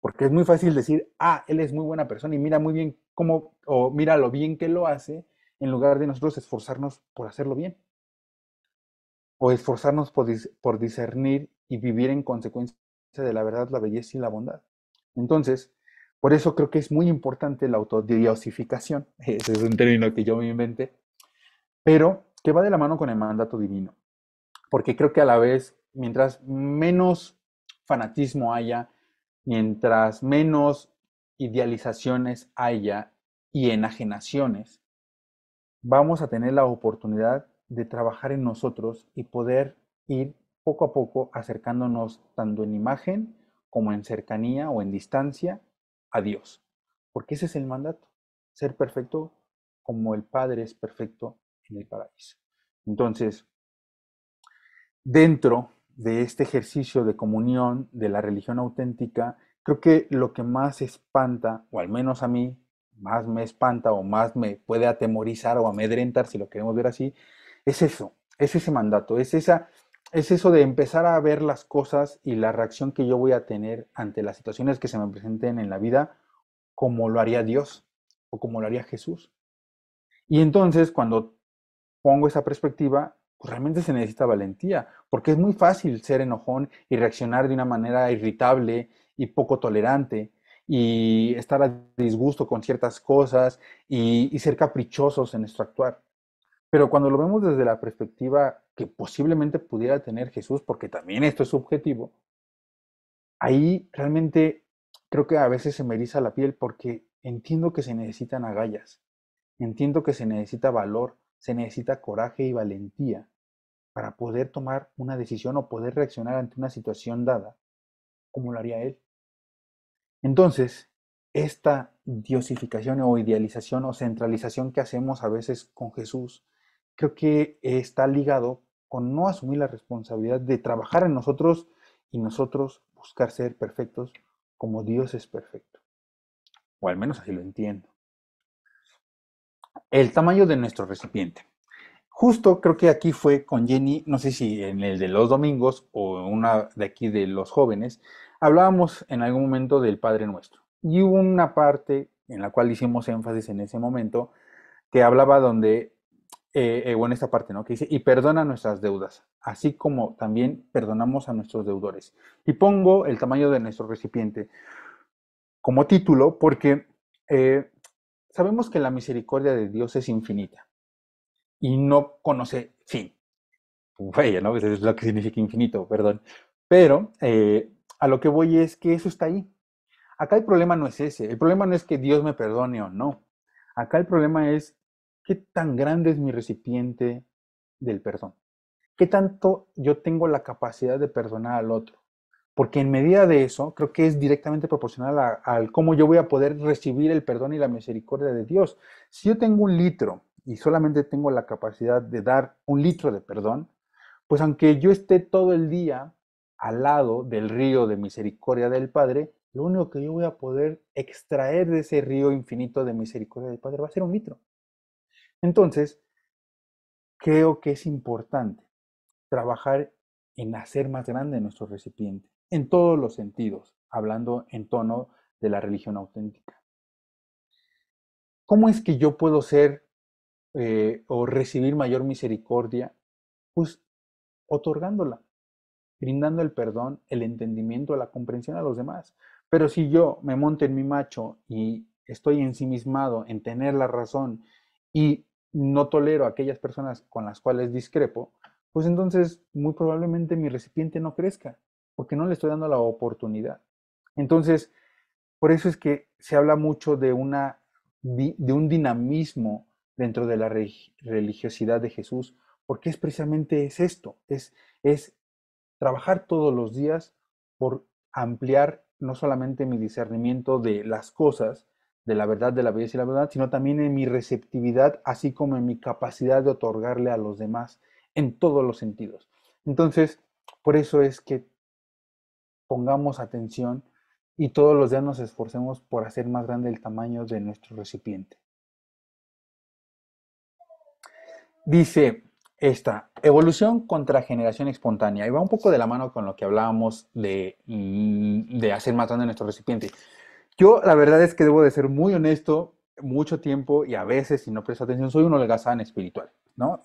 Porque es muy fácil decir, ah, él es muy buena persona y mira muy bien cómo, o mira lo bien que lo hace, en lugar de nosotros esforzarnos por hacerlo bien, o esforzarnos por discernir y vivir en consecuencia de la verdad, la belleza y la bondad. Entonces, por eso creo que es muy importante la autodiosificación, ese es un término que yo me inventé, pero que va de la mano con el mandato divino, porque creo que a la vez, mientras menos fanatismo haya, mientras menos idealizaciones haya y enajenaciones, vamos a tener la oportunidad de trabajar en nosotros y poder ir poco a poco acercándonos tanto en imagen como en cercanía o en distancia a Dios. Porque ese es el mandato, ser perfecto como el Padre es perfecto en el paraíso. Entonces, dentro de este ejercicio de comunión de la religión auténtica, creo que lo que más espanta, o al menos a mí, más me espanta o más me puede atemorizar o amedrentar, si lo queremos ver así, es eso, es ese mandato, es eso de empezar a ver las cosas y la reacción que yo voy a tener ante las situaciones que se me presenten en la vida, como lo haría Dios o como lo haría Jesús. Y entonces, cuando pongo esa perspectiva, pues realmente se necesita valentía, porque es muy fácil ser enojón y reaccionar de una manera irritable y poco tolerante y estar a disgusto con ciertas cosas y ser caprichosos en nuestro actuar. Pero cuando lo vemos desde la perspectiva que posiblemente pudiera tener Jesús, porque también esto es subjetivo, ahí realmente creo que a veces se me eriza la piel porque entiendo que se necesitan agallas, entiendo que se necesita valor, se necesita coraje y valentía para poder tomar una decisión o poder reaccionar ante una situación dada, como lo haría él. Entonces, esta diosificación o idealización o centralización que hacemos a veces con Jesús, creo que está ligado con no asumir la responsabilidad de trabajar en nosotros y nosotros buscar ser perfectos como Dios es perfecto. O al menos así lo entiendo. El tamaño de nuestro recipiente. Justo creo que aquí fue con Jenny, no sé si en el de los domingos o una de aquí de los jóvenes, hablábamos en algún momento del Padre Nuestro. Y hubo una parte en la cual hicimos énfasis en ese momento que hablaba donde, bueno, esta parte, ¿no? Que dice, y perdona nuestras deudas, así como también perdonamos a nuestros deudores. Y pongo el tamaño de nuestro recipiente como título porque eh, sabemos que la misericordia de Dios es infinita y no conoce fin. Vaya, ¿no? Eso es lo que significa infinito, perdón. Pero a lo que voy es que eso está ahí. Acá el problema no es ese. El problema no es que Dios me perdone o no. Acá el problema es qué tan grande es mi recipiente del perdón. ¿Qué tanto yo tengo la capacidad de perdonar al otro? Porque en medida de eso, creo que es directamente proporcional al cómo yo voy a poder recibir el perdón y la misericordia de Dios. Si yo tengo 1 litro y solamente tengo la capacidad de dar 1 litro de perdón, pues aunque yo esté todo el día al lado del río de misericordia del Padre, lo único que yo voy a poder extraer de ese río infinito de misericordia del Padre va a ser 1 litro. Entonces, creo que es importante trabajar en hacer más grande nuestro recipiente, en todos los sentidos, hablando en tono de la religión auténtica. ¿Cómo es que yo puedo ser o recibir mayor misericordia? Pues otorgándola, brindando el perdón, el entendimiento, la comprensión a los demás. Pero si yo me monto en mi macho y estoy ensimismado en tener la razón y no tolero a aquellas personas con las cuales discrepo, pues entonces muy probablemente mi recipiente no crezca, porque no le estoy dando la oportunidad. Entonces, por eso es que se habla mucho de un dinamismo dentro de la religiosidad de Jesús, porque es precisamente es esto, es trabajar todos los días por ampliar no solamente mi discernimiento de las cosas, de la verdad, de la belleza y la verdad, sino también en mi receptividad, así como en mi capacidad de otorgarle a los demás en todos los sentidos. Entonces, por eso es que pongamos atención y todos los días nos esforcemos por hacer más grande el tamaño de nuestro recipiente. Dice esta, evolución contra generación espontánea. Y va un poco de la mano con lo que hablábamos de hacer más grande nuestro recipiente. Yo, la verdad es que debo de ser muy honesto, mucho tiempo y a veces, si no presto atención, soy un holgazán espiritual, ¿no?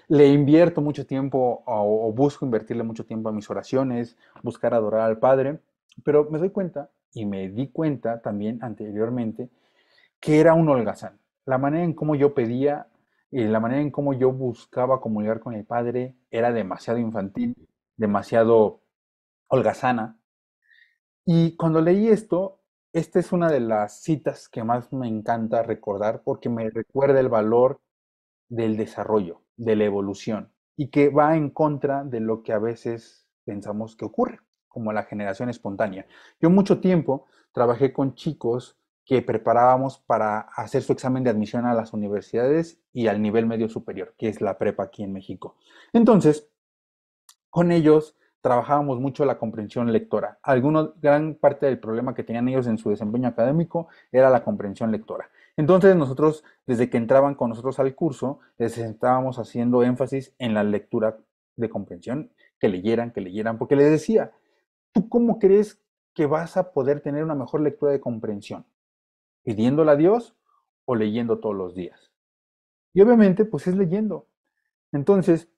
Le invierto mucho tiempo o busco invertirle mucho tiempo a mis oraciones, buscar adorar al Padre, pero me doy cuenta y me di cuenta también anteriormente que era un holgazán. La manera en cómo yo pedía y la manera en cómo yo buscaba comunicar con el Padre era demasiado infantil, demasiado holgazana. Y cuando leí esto, esta es una de las citas que más me encanta recordar porque me recuerda el valor del desarrollo, de la evolución, y que va en contra de lo que a veces pensamos que ocurre, como la generación espontánea. Yo mucho tiempo trabajé con chicos que preparábamos para hacer su examen de admisión a las universidades y al nivel medio superior, que es la prepa aquí en México. Entonces, con ellos trabajábamos mucho la comprensión lectora. Gran parte del problema que tenían ellos en su desempeño académico era la comprensión lectora. Entonces nosotros, desde que entraban con nosotros al curso, les estábamos haciendo énfasis en la lectura de comprensión, que leyeran, porque les decía, ¿tú cómo crees que vas a poder tener una mejor lectura de comprensión? ¿Pidiéndola a Dios o leyendo todos los días? Y obviamente, pues es leyendo. Entonces,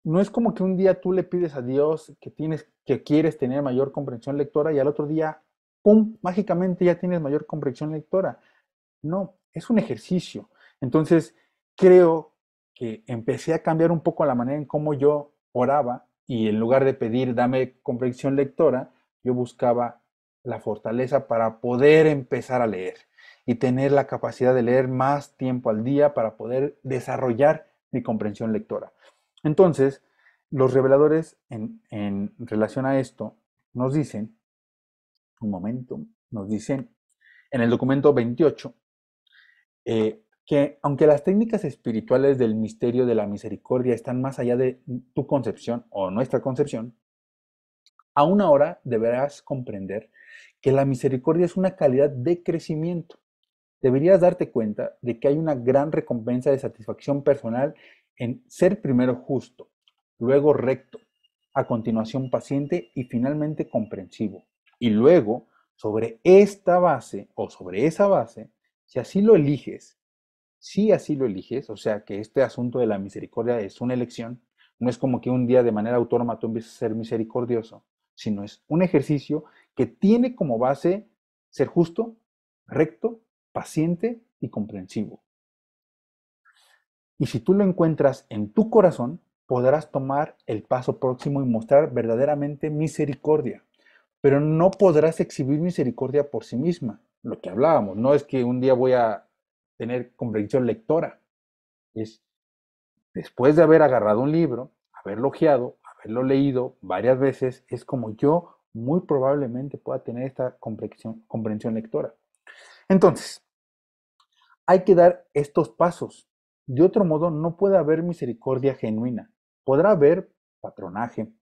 no es como que un día tú le pides a Dios que quieres tener mayor comprensión lectora y al otro día, ¡pum!, mágicamente ya tienes mayor comprensión lectora. No, es un ejercicio. Entonces, creo que empecé a cambiar un poco la manera en cómo yo oraba y en lugar de pedir dame comprensión lectora, yo buscaba la fortaleza para poder empezar a leer y tener la capacidad de leer más tiempo al día para poder desarrollar mi comprensión lectora. Entonces, los reveladores en relación a esto nos dicen, un momento, nos dicen en el documento 28, que aunque las técnicas espirituales del misterio de la misericordia están más allá de tu concepción o nuestra concepción, aún ahora deberás comprender que la misericordia es una calidad de crecimiento. Deberías darte cuenta de que hay una gran recompensa de satisfacción personal en ser primero justo, luego recto, a continuación paciente y finalmente comprensivo. Y luego, sobre esta base o sobre esa base, si así lo eliges, si así lo eliges, o sea que este asunto de la misericordia es una elección, no es como que un día de manera autónoma tú empieces a ser misericordioso, sino es un ejercicio que tiene como base ser justo, recto, paciente y comprensivo. Y si tú lo encuentras en tu corazón, podrás tomar el paso próximo y mostrar verdaderamente misericordia. Pero no podrás exhibir misericordia por sí misma. Lo que hablábamos, no es que un día voy a tener comprensión lectora. Es después de haber agarrado un libro, haberlo ojeado, haberlo leído varias veces, es como yo muy probablemente pueda tener esta comprensión lectora. Entonces, hay que dar estos pasos. De otro modo, no puede haber misericordia genuina. Podrá haber patronaje,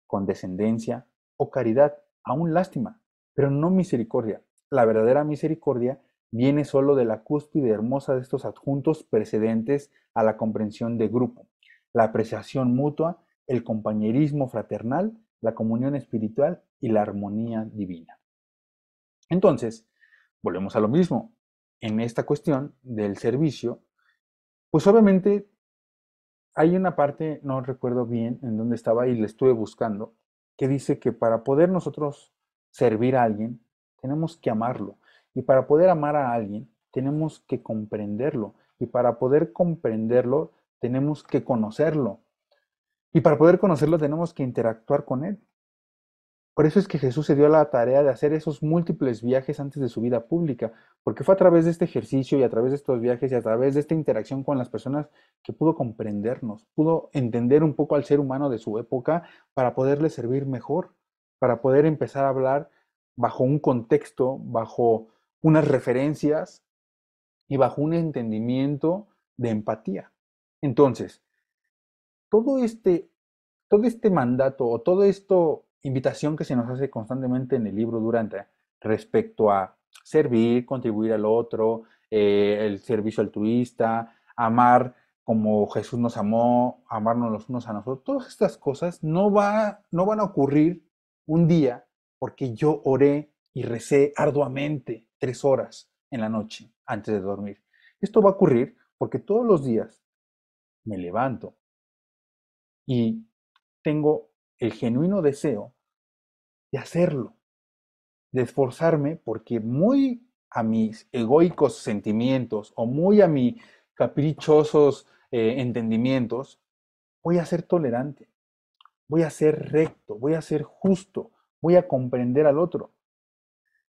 condescendencia o caridad, aún lástima, pero no misericordia. La verdadera misericordia viene solo de la cúspide hermosa de estos adjuntos precedentes a la comprensión de grupo, la apreciación mutua, el compañerismo fraternal, la comunión espiritual y la armonía divina. Entonces, volvemos a lo mismo. En esta cuestión del servicio, pues obviamente hay una parte, no recuerdo bien en dónde estaba y le estuve buscando, que dice que para poder nosotros servir a alguien, tenemos que amarlo. Y para poder amar a alguien, tenemos que comprenderlo. Y para poder comprenderlo, tenemos que conocerlo. Y para poder conocerlo, tenemos que interactuar con él. Por eso es que Jesús se dio la tarea de hacer esos múltiples viajes antes de su vida pública, porque fue a través de este ejercicio y a través de estos viajes y a través de esta interacción con las personas que pudo comprendernos, pudo entender un poco al ser humano de su época para poderle servir mejor, para poder empezar a hablar bajo un contexto, bajo unas referencias y bajo un entendimiento de empatía. Entonces, todo este todo este mandato o toda esta invitación que se nos hace constantemente en el libro Durante respecto a servir, contribuir al otro, el servicio altruista, amar como Jesús nos amó, amarnos los unos a nosotros, todas estas cosas no van a ocurrir un día porque yo oré y recé arduamente 3 horas en la noche antes de dormir. Esto va a ocurrir porque todos los días me levanto y tengo el genuino deseo de hacerlo, de esforzarme, porque muy a mis egoicos sentimientos o muy a mis caprichosos entendimientos, voy a ser tolerante, voy a ser recto, voy a ser justo, voy a comprender al otro.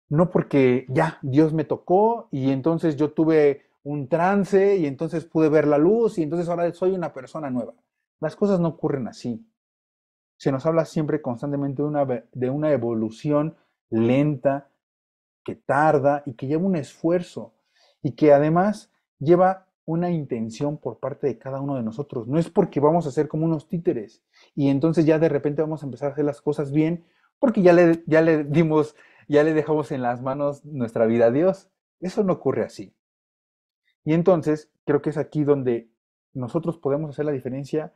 No porque ya Dios me tocó y entonces yo tuve un trance y entonces pude ver la luz y entonces ahora soy una persona nueva. Las cosas no ocurren así. Se nos habla siempre constantemente de una evolución lenta, que tarda y que lleva un esfuerzo y que además lleva una intención por parte de cada uno de nosotros. No es porque vamos a ser como unos títeres y entonces ya de repente vamos a empezar a hacer las cosas bien porque ya le dejamos en las manos nuestra vida a Dios. Eso no ocurre así. Y entonces creo que es aquí donde nosotros podemos hacer la diferencia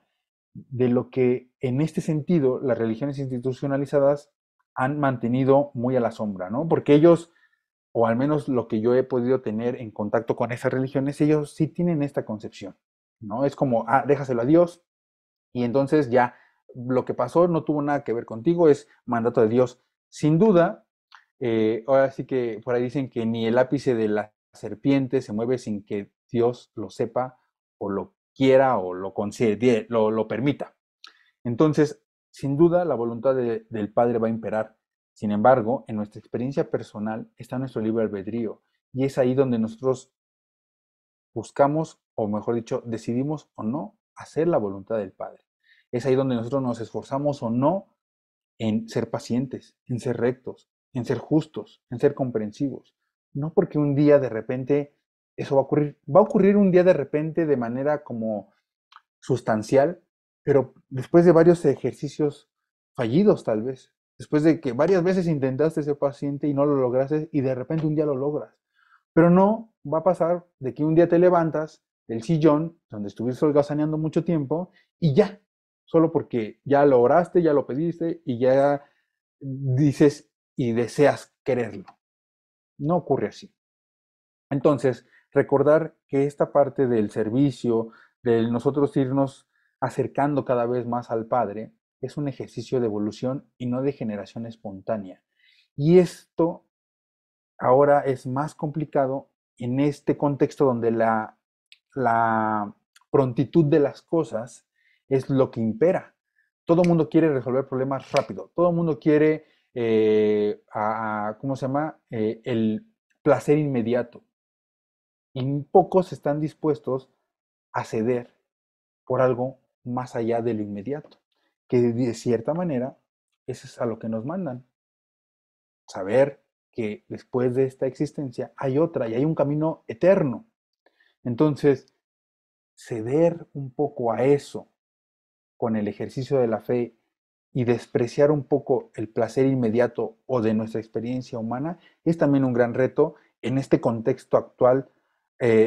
de lo que en este sentido las religiones institucionalizadas han mantenido muy a la sombra, ¿no? Porque ellos, o al menos lo que yo he podido tener en contacto con esas religiones, ellos sí tienen esta concepción, ¿no? Es como, déjaselo a Dios y entonces ya lo que pasó no tuvo nada que ver contigo, es mandato de Dios. Sin duda, ahora sí que por ahí dicen que ni el ápice de la serpiente se mueve sin que Dios lo sepa o lo quiera o lo considere, lo permita. Entonces, sin duda, la voluntad del Padre va a imperar. Sin embargo, en nuestra experiencia personal está nuestro libre albedrío y es ahí donde nosotros buscamos, o mejor dicho, decidimos o no hacer la voluntad del Padre. Es ahí donde nosotros nos esforzamos o no en ser pacientes, en ser rectos, en ser justos, en ser comprensivos. No porque un día de repente eso va a ocurrir un día de repente de manera como sustancial, pero después de varios ejercicios fallidos tal vez, después de que varias veces intentaste ser paciente y no lo lograste y de repente un día lo logras. Pero no va a pasar de que un día te levantas del sillón donde estuviste holgazaneando mucho tiempo y ya, solo porque ya lo oraste, ya lo pediste y ya dices y deseas quererlo. No ocurre así. Entonces, recordar que esta parte del servicio, de nosotros irnos acercando cada vez más al Padre, es un ejercicio de evolución y no de generación espontánea. Y esto ahora es más complicado en este contexto donde la prontitud de las cosas es lo que impera. Todo el mundo quiere resolver problemas rápido, todo el mundo quiere, ¿cómo se llama? El placer inmediato. Y pocos están dispuestos a ceder por algo más allá de lo inmediato, que de cierta manera eso es a lo que nos mandan. Saber que después de esta existencia hay otra y hay un camino eterno. Entonces, ceder un poco a eso con el ejercicio de la fe y despreciar un poco el placer inmediato o de nuestra experiencia humana es también un gran reto en este contexto actual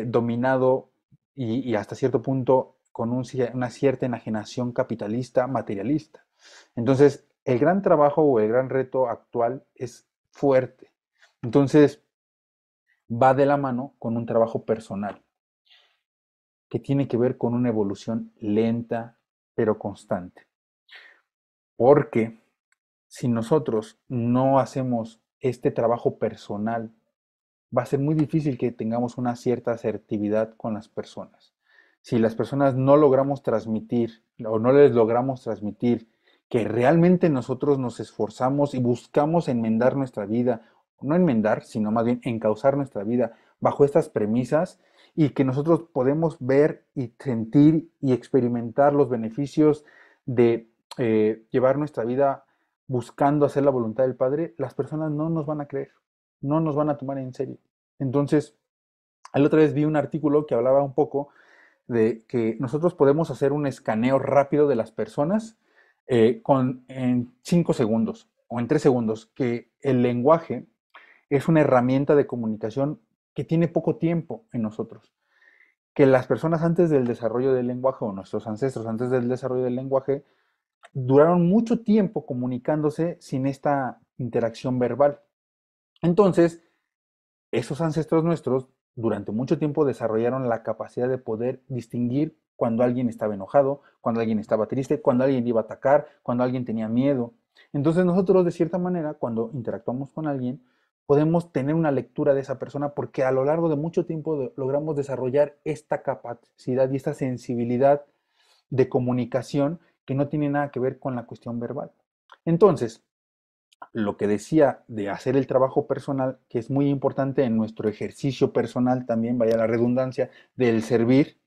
dominado y hasta cierto punto con una cierta enajenación capitalista, materialista. Entonces, el gran trabajo o el gran reto actual es fuerte. Entonces, va de la mano con un trabajo personal que tiene que ver con una evolución lenta pero constante. Porque si nosotros no hacemos este trabajo personal, va a ser muy difícil que tengamos una cierta asertividad con las personas. Si las personas no logramos transmitir o no les logramos transmitir que realmente nosotros nos esforzamos y buscamos enmendar nuestra vida, no enmendar, sino más bien encauzar nuestra vida bajo estas premisas y que nosotros podemos ver y sentir y experimentar los beneficios de llevar nuestra vida buscando hacer la voluntad del Padre, las personas no nos van a creer, no nos van a tomar en serio. Entonces, la otra vez vi un artículo que hablaba un poco de que nosotros podemos hacer un escaneo rápido de las personas en 5 segundos o en 3 segundos, que el lenguaje es una herramienta de comunicación que tiene poco tiempo en nosotros. que las personas antes del desarrollo del lenguaje, o nuestros ancestros antes del desarrollo del lenguaje, duraron mucho tiempo comunicándose sin esta interacción verbal. Entonces, esos ancestros nuestros durante mucho tiempo desarrollaron la capacidad de poder distinguir cuando alguien estaba enojado, cuando alguien estaba triste, cuando alguien iba a atacar, cuando alguien tenía miedo. Entonces nosotros de cierta manera, cuando interactuamos con alguien, podemos tener una lectura de esa persona porque a lo largo de mucho tiempo logramos desarrollar esta capacidad y esta sensibilidad de comunicación que no tiene nada que ver con la cuestión verbal. Entonces, lo que decía de hacer el trabajo personal, que es muy importante en nuestro ejercicio personal también, vaya la redundancia, del servir,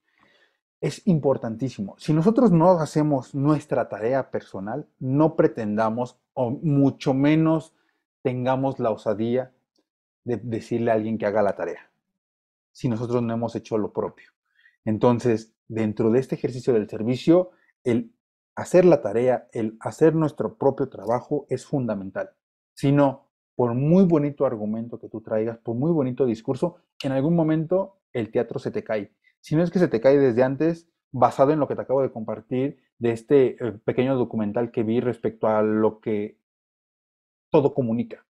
es importantísimo. Si nosotros no hacemos nuestra tarea personal, no pretendamos o mucho menos tengamos la osadía de decirle a alguien que haga la tarea, si nosotros no hemos hecho lo propio. Entonces, dentro de este ejercicio del servicio, el hacer la tarea, el hacer nuestro propio trabajo es fundamental. Si no, por muy bonito argumento que tú traigas, por muy bonito discurso, en algún momento el teatro se te cae. Si no es que se te cae desde antes, basado en lo que te acabo de compartir, de este pequeño documental que vi respecto a lo que todo comunica.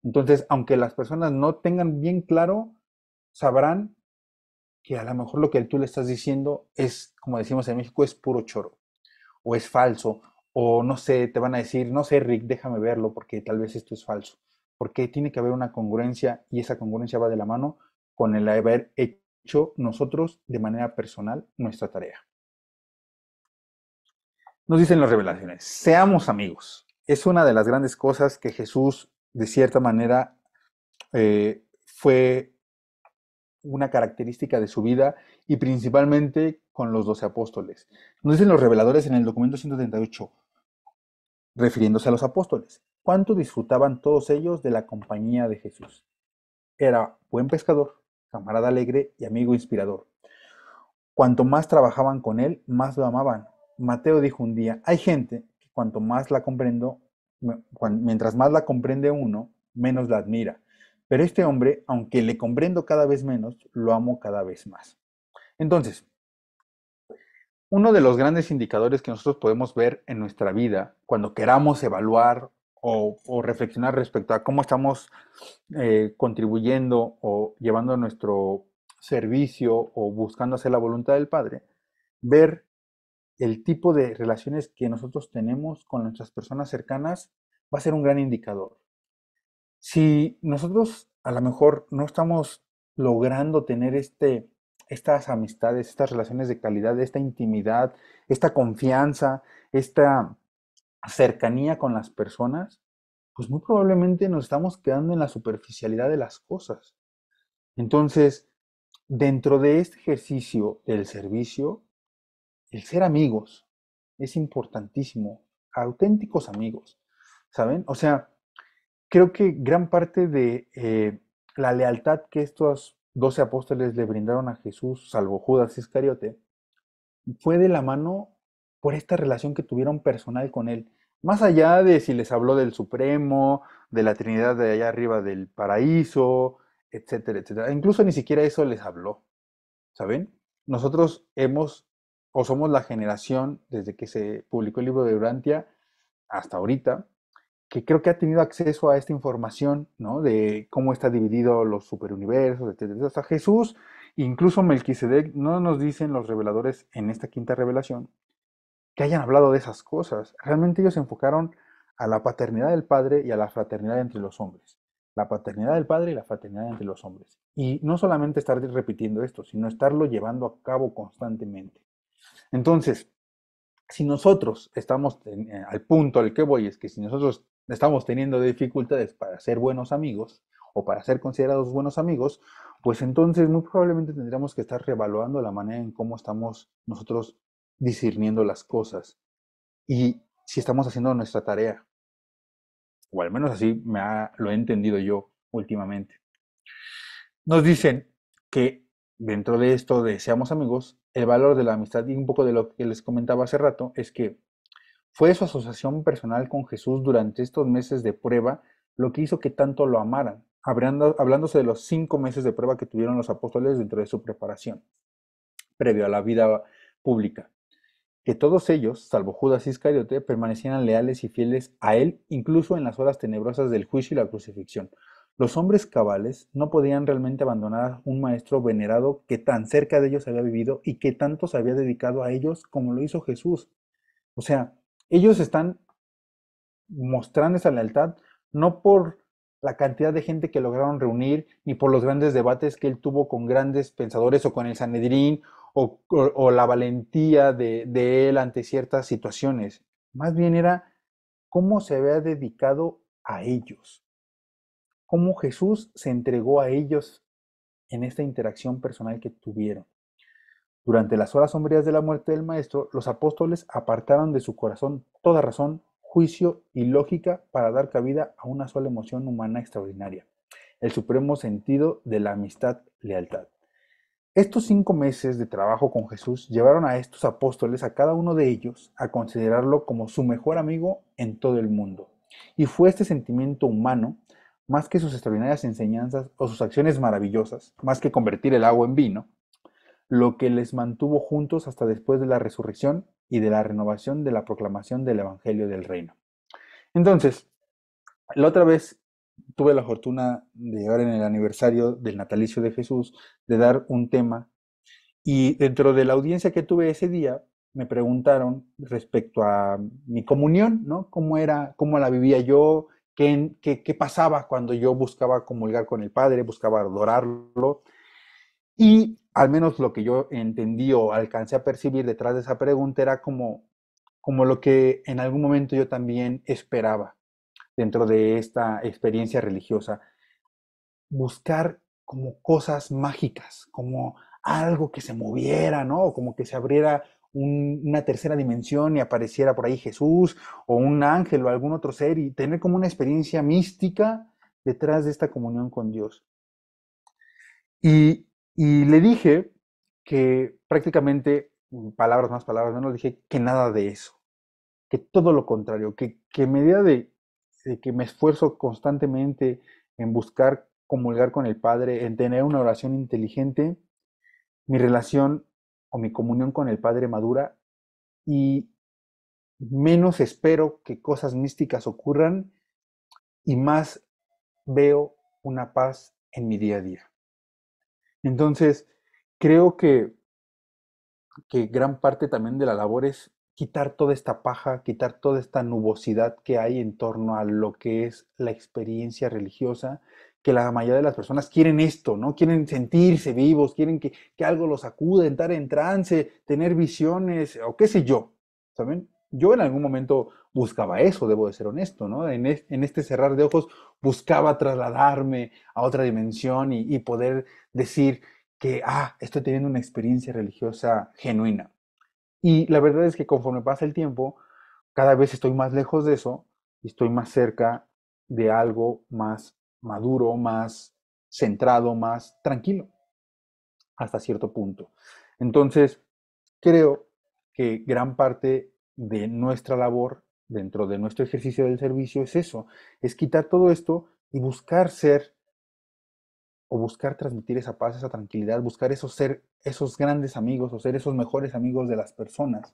Entonces, aunque las personas no tengan bien claro, sabrán que a lo mejor lo que tú le estás diciendo es, como decimos en México, es puro choro, o es falso, o no sé, te van a decir, no sé, Rick, déjame verlo porque tal vez esto es falso. Porque tiene que haber una congruencia y esa congruencia va de la mano con el haber hecho nosotros de manera personal nuestra tarea. Nos dicen las revelaciones, seamos amigos. Es una de las grandes cosas que Jesús, de cierta manera, fue una característica de su vida y principalmente con los 12 apóstoles. Nos dicen los reveladores en el documento 138, refiriéndose a los apóstoles, cuánto disfrutaban todos ellos de la compañía de Jesús. Era buen pescador, camarada alegre y amigo inspirador. Cuanto más trabajaban con él, más lo amaban. Mateo dijo un día, hay gente que cuanto más la comprendo, mientras más la comprende uno, menos la admira. Pero este hombre, aunque le comprendo cada vez menos, lo amo cada vez más. Entonces, uno de los grandes indicadores que nosotros podemos ver en nuestra vida cuando queramos evaluar o reflexionar respecto a cómo estamos contribuyendo o llevando nuestro servicio o buscando hacer la voluntad del Padre, ver el tipo de relaciones que nosotros tenemos con nuestras personas cercanas va a ser un gran indicador. Si nosotros a lo mejor no estamos logrando tener estas amistades, estas relaciones de calidad, esta intimidad, esta confianza, esta cercanía con las personas, pues muy probablemente nos estamos quedando en la superficialidad de las cosas. Entonces, dentro de este ejercicio del servicio, el ser amigos es importantísimo, auténticos amigos, ¿saben? O sea, creo que gran parte de la lealtad que estos 12 apóstoles le brindaron a Jesús, salvo Judas Iscariote, fue de la mano por esta relación que tuvieron personal con él. Más allá de si les habló del Supremo, de la Trinidad de allá arriba del paraíso, etcétera, etcétera. Incluso ni siquiera eso les habló, ¿saben? Nosotros hemos o somos la generación desde que se publicó el libro de Urantia hasta ahorita, que creo que ha tenido acceso a esta información, ¿no? De cómo está dividido los superuniversos, etcétera. Hasta Jesús, incluso Melquisedec, no nos dicen los reveladores en esta quinta revelación que hayan hablado de esas cosas. Realmente ellos se enfocaron a la paternidad del Padre y a la fraternidad entre los hombres. La paternidad del Padre y la fraternidad entre los hombres. Y no solamente estar repitiendo esto, sino estarlo llevando a cabo constantemente. Entonces, si nosotros estamos al punto al que voy, es que si nosotros estamos teniendo dificultades para ser buenos amigos o para ser considerados buenos amigos, pues entonces muy probablemente tendríamos que estar reevaluando la manera en cómo estamos nosotros discerniendo las cosas y si estamos haciendo nuestra tarea, o al menos así lo he entendido yo últimamente. Nos dicen que dentro de esto de seamos amigos, el valor de la amistad y un poco de lo que les comentaba hace rato es que fue su asociación personal con Jesús durante estos meses de prueba lo que hizo que tanto lo amaran, hablándose de los 5 meses de prueba que tuvieron los apóstoles dentro de su preparación. previo a la vida pública, que todos ellos, salvo Judas Iscariote, permanecieran leales y fieles a él, incluso en las horas tenebrosas del juicio y la crucifixión. Los hombres cabales no podían realmente abandonar a un maestro venerado que tan cerca de ellos había vivido y que tanto se había dedicado a ellos como lo hizo Jesús. O sea, ellos están mostrando esa lealtad no por la cantidad de gente que lograron reunir, ni por los grandes debates que él tuvo con grandes pensadores o con el Sanedrín, o la valentía de él ante ciertas situaciones. Más bien era cómo se había dedicado a ellos, cómo Jesús se entregó a ellos en esta interacción personal que tuvieron. Durante las horas sombrías de la muerte del Maestro, los apóstoles apartaron de su corazón toda razón, juicio y lógica para dar cabida a una sola emoción humana extraordinaria, el supremo sentido de la amistad-lealtad. Estos 5 meses de trabajo con Jesús llevaron a estos apóstoles, a cada uno de ellos, a considerarlo como su mejor amigo en todo el mundo. Y fue este sentimiento humano, más que sus extraordinarias enseñanzas o sus acciones maravillosas, más que convertir el agua en vino, lo que les mantuvo juntos hasta después de la resurrección y de la renovación de la proclamación del Evangelio del Reino. Entonces, la otra vez tuve la fortuna de llegar en el aniversario del natalicio de Jesús, de dar un tema, y dentro de la audiencia que tuve ese día, me preguntaron respecto a mi comunión, ¿no? ¿Cómo era, cómo la vivía yo? ¿Qué pasaba cuando yo buscaba comulgar con el Padre, buscaba adorarlo? Y al menos lo que yo entendí o alcancé a percibir detrás de esa pregunta era como lo que en algún momento yo también esperaba dentro de esta experiencia religiosa. Buscar como cosas mágicas, como algo que se moviera, ¿no? O como que se abriera una tercera dimensión y apareciera por ahí Jesús o un ángel o algún otro ser y tener como una experiencia mística detrás de esta comunión con Dios. Y le dije que prácticamente, palabras más, palabras menos, le dije que nada de eso, que todo lo contrario, que en medida de que me esfuerzo constantemente en buscar comulgar con el Padre, en tener una oración inteligente, mi relación o mi comunión con el Padre madura y menos espero que cosas místicas ocurran y más veo una paz en mi día a día. Entonces, creo que gran parte también de la labor es quitar toda esta paja, quitar toda esta nubosidad que hay en torno a lo que es la experiencia religiosa, que la mayoría de las personas quieren esto, ¿no? Quieren sentirse vivos, quieren que algo los sacude, entrar en trance, tener visiones, o qué sé yo, ¿saben? Yo en algún momento buscaba eso, debo de ser honesto, ¿no? En este cerrar de ojos buscaba trasladarme a otra dimensión y poder decir, que, estoy teniendo una experiencia religiosa genuina. Y la verdad es que conforme pasa el tiempo, cada vez estoy más lejos de eso y estoy más cerca de algo más maduro, más centrado, más tranquilo, hasta cierto punto. Entonces, creo que gran parte de nuestra labor dentro de nuestro ejercicio del servicio es eso, es quitar todo esto y buscar ser o buscar transmitir esa paz, esa tranquilidad, buscar ser esos grandes amigos o ser esos mejores amigos de las personas.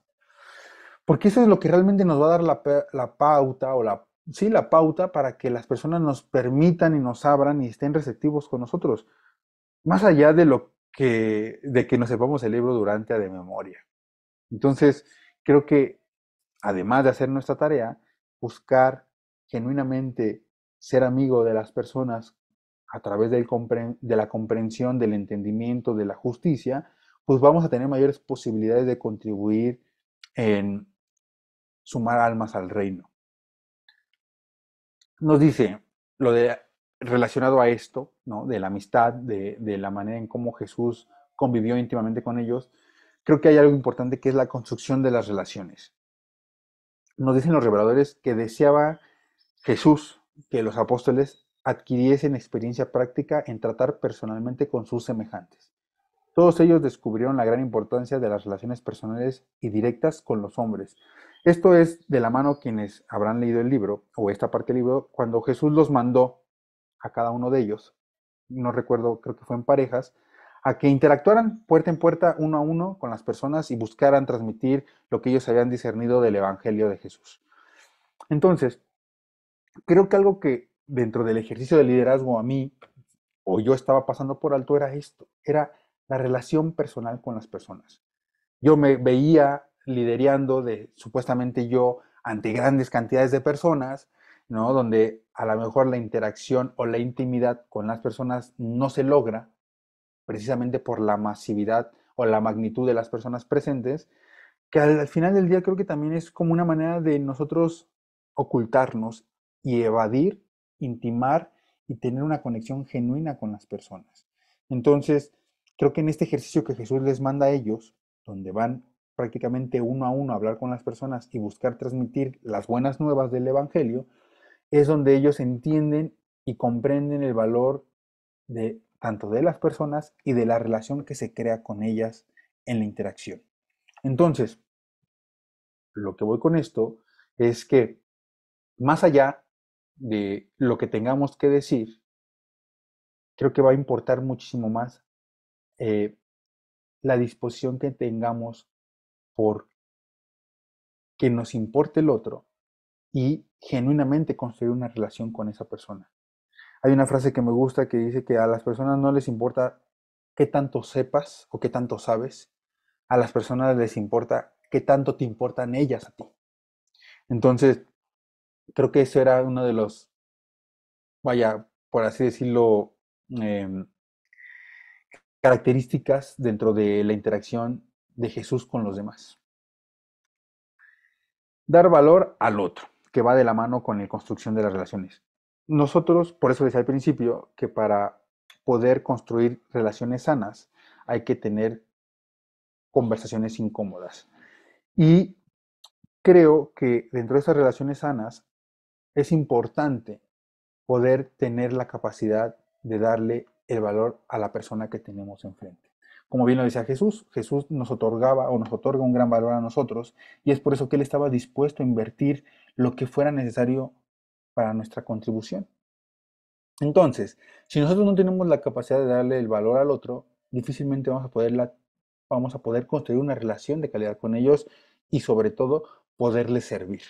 Porque eso es lo que realmente nos va a dar la pauta o sí, la pauta para que las personas nos permitan y nos abran y estén receptivos con nosotros. Más allá de que nos sepamos el libro durante de memoria. Entonces, creo que además de hacer nuestra tarea, buscar genuinamente ser amigo de las personas a través de la comprensión, del entendimiento, de la justicia, pues vamos a tener mayores posibilidades de contribuir en sumar almas al reino. Nos dice lo de relacionado a esto, ¿no? De la amistad, de la manera en cómo Jesús convivió íntimamente con ellos. Creo que hay algo importante que es la construcción de las relaciones. Nos dicen los reveladores que deseaba Jesús que los apóstoles adquiriesen experiencia práctica en tratar personalmente con sus semejantes. Todos ellos descubrieron la gran importancia de las relaciones personales y directas con los hombres. Esto es de la mano quienes habrán leído el libro, o esta parte del libro, cuando Jesús los mandó a cada uno de ellos, no recuerdo, creo que fue en parejas, a que interactuaran puerta en puerta, uno a uno, con las personas y buscaran transmitir lo que ellos habían discernido del Evangelio de Jesús. Entonces, creo que algo que dentro del ejercicio de liderazgo a mí, o yo estaba pasando por alto, era esto, era la relación personal con las personas. Yo me veía liderando de supuestamente yo ante grandes cantidades de personas, ¿no? Donde a lo mejor la interacción o la intimidad con las personas no se logra precisamente por la masividad o la magnitud de las personas presentes, que al final del día creo que también es como una manera de nosotros ocultarnos y evadir, intimar y tener una conexión genuina con las personas. Entonces, creo que en este ejercicio que Jesús les manda a ellos, donde van prácticamente uno a uno a hablar con las personas y buscar transmitir las buenas nuevas del Evangelio, es donde ellos entienden y comprenden el valor de tanto de las personas y de la relación que se crea con ellas en la interacción. Entonces, lo que voy con esto es que más allá de lo que tengamos que decir, creo que va a importar muchísimo más eh, la disposición que tengamos por que nos importe el otro y genuinamente construir una relación con esa persona. Hay una frase que me gusta que dice que a las personas no les importa qué tanto sepas o qué tanto sabes, a las personas les importa qué tanto te importan ellas a ti. Entonces, creo que eso era uno de los, vaya, por así decirlo, em, características dentro de la interacción de Jesús con los demás. Dar valor al otro, que va de la mano con la construcción de las relaciones. Nosotros, por eso decía al principio, que para poder construir relaciones sanas hay que tener conversaciones incómodas. Y creo que dentro de esas relaciones sanas es importante poder tener la capacidad de darle el valor a la persona que tenemos enfrente. Como bien lo decía Jesús, Jesús nos otorgaba o nos otorga un gran valor a nosotros y es por eso que Él estaba dispuesto a invertir lo que fuera necesario para nuestra contribución. Entonces, si nosotros no tenemos la capacidad de darle el valor al otro, difícilmente vamos a poder construir una relación de calidad con ellos y sobre todo poderles servir.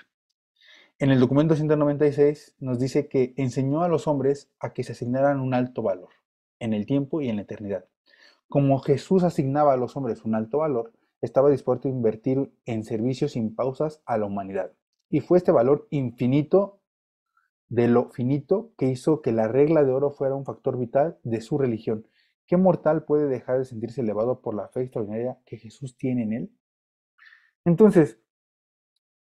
En el documento 196 nos dice que enseñó a los hombres a que se asignaran un alto valor en el tiempo y en la eternidad. Como Jesús asignaba a los hombres un alto valor, estaba dispuesto a invertir en servicios sin pausas a la humanidad. Y fue este valor infinito de lo finito que hizo que la regla de oro fuera un factor vital de su religión. ¿Qué mortal puede dejar de sentirse elevado por la fe extraordinaria que Jesús tiene en él? Entonces,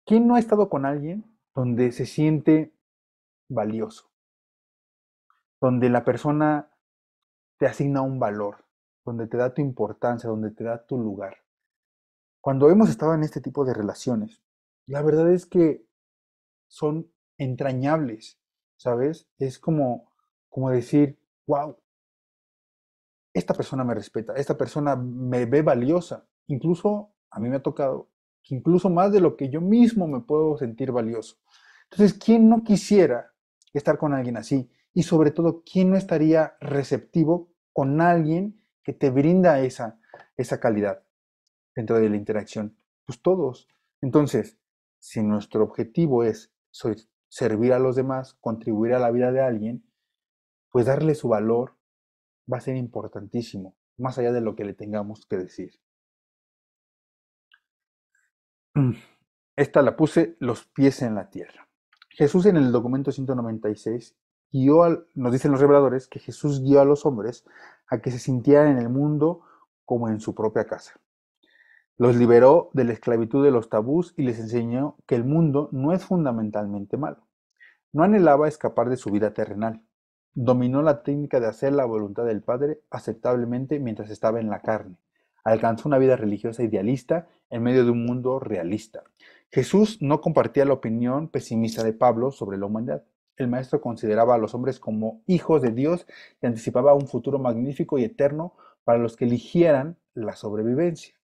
¿quién no ha estado con alguien donde se siente valioso? Donde la persona te asigna un valor, donde te da tu importancia, donde te da tu lugar. Cuando hemos estado en este tipo de relaciones, la verdad es que son entrañables, ¿sabes? Es como decir, wow, esta persona me respeta, esta persona me ve valiosa. Incluso a mí me ha tocado que incluso más de lo que yo mismo me puedo sentir valioso. Entonces, ¿quién no quisiera estar con alguien así? Y sobre todo, ¿quién no estaría receptivo con alguien que te brinda esa calidad dentro de la interacción? Pues todos. Entonces, si nuestro objetivo es servir a los demás, contribuir a la vida de alguien, pues darle su valor va a ser importantísimo, más allá de lo que le tengamos que decir. Esta la puse los pies en la tierra. Jesús en el documento 196 nos dicen los reveladores que Jesús guió a los hombres a que se sintieran en el mundo como en su propia casa. Los liberó de la esclavitud de los tabús y les enseñó que el mundo no es fundamentalmente malo. No anhelaba escapar de su vida terrenal. Dominó la técnica de hacer la voluntad del Padre aceptablemente mientras estaba en la carne. Alcanzó una vida religiosa idealista en medio de un mundo realista. Jesús no compartía la opinión pesimista de Pablo sobre la humanidad. El maestro consideraba a los hombres como hijos de Dios y anticipaba un futuro magnífico y eterno para los que eligieran la sobrevivencia.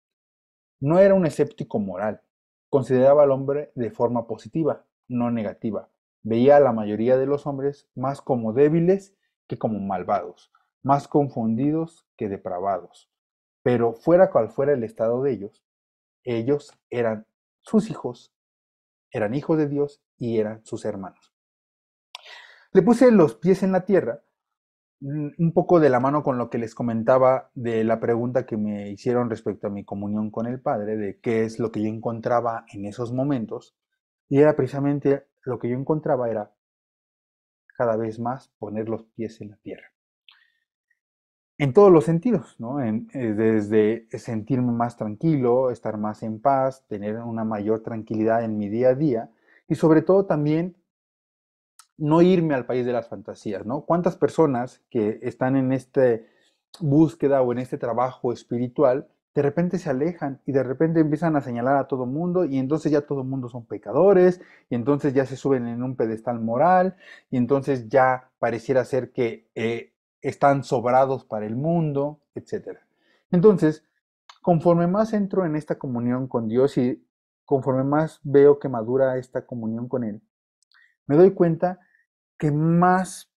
No era un escéptico moral. Consideraba al hombre de forma positiva, no negativa. Veía a la mayoría de los hombres más como débiles que como malvados. más confundidos que depravados. Pero fuera cual fuera el estado de ellos eran sus hijos, eran hijos de Dios y eran sus hermanos. Le puse los pies en la tierra, un poco de la mano con lo que les comentaba de la pregunta que me hicieron respecto a mi comunión con el Padre, de qué es lo que yo encontraba en esos momentos. Y era precisamente lo que yo encontraba era cada vez más poner los pies en la tierra. En todos los sentidos, ¿no? Desde sentirme más tranquilo, estar más en paz, tener una mayor tranquilidad en mi día a día y sobre todo también no irme al país de las fantasías, ¿no? ¿Cuántas personas que están en esta búsqueda o en este trabajo espiritual, de repente se alejan y de repente empiezan a señalar a todo mundo y entonces ya todo mundo son pecadores y entonces ya se suben en un pedestal moral y entonces ya pareciera ser que están sobrados para el mundo, etcétera? Entonces, conforme más entro en esta comunión con Dios y conforme más veo que madura esta comunión con Él, me doy cuenta que más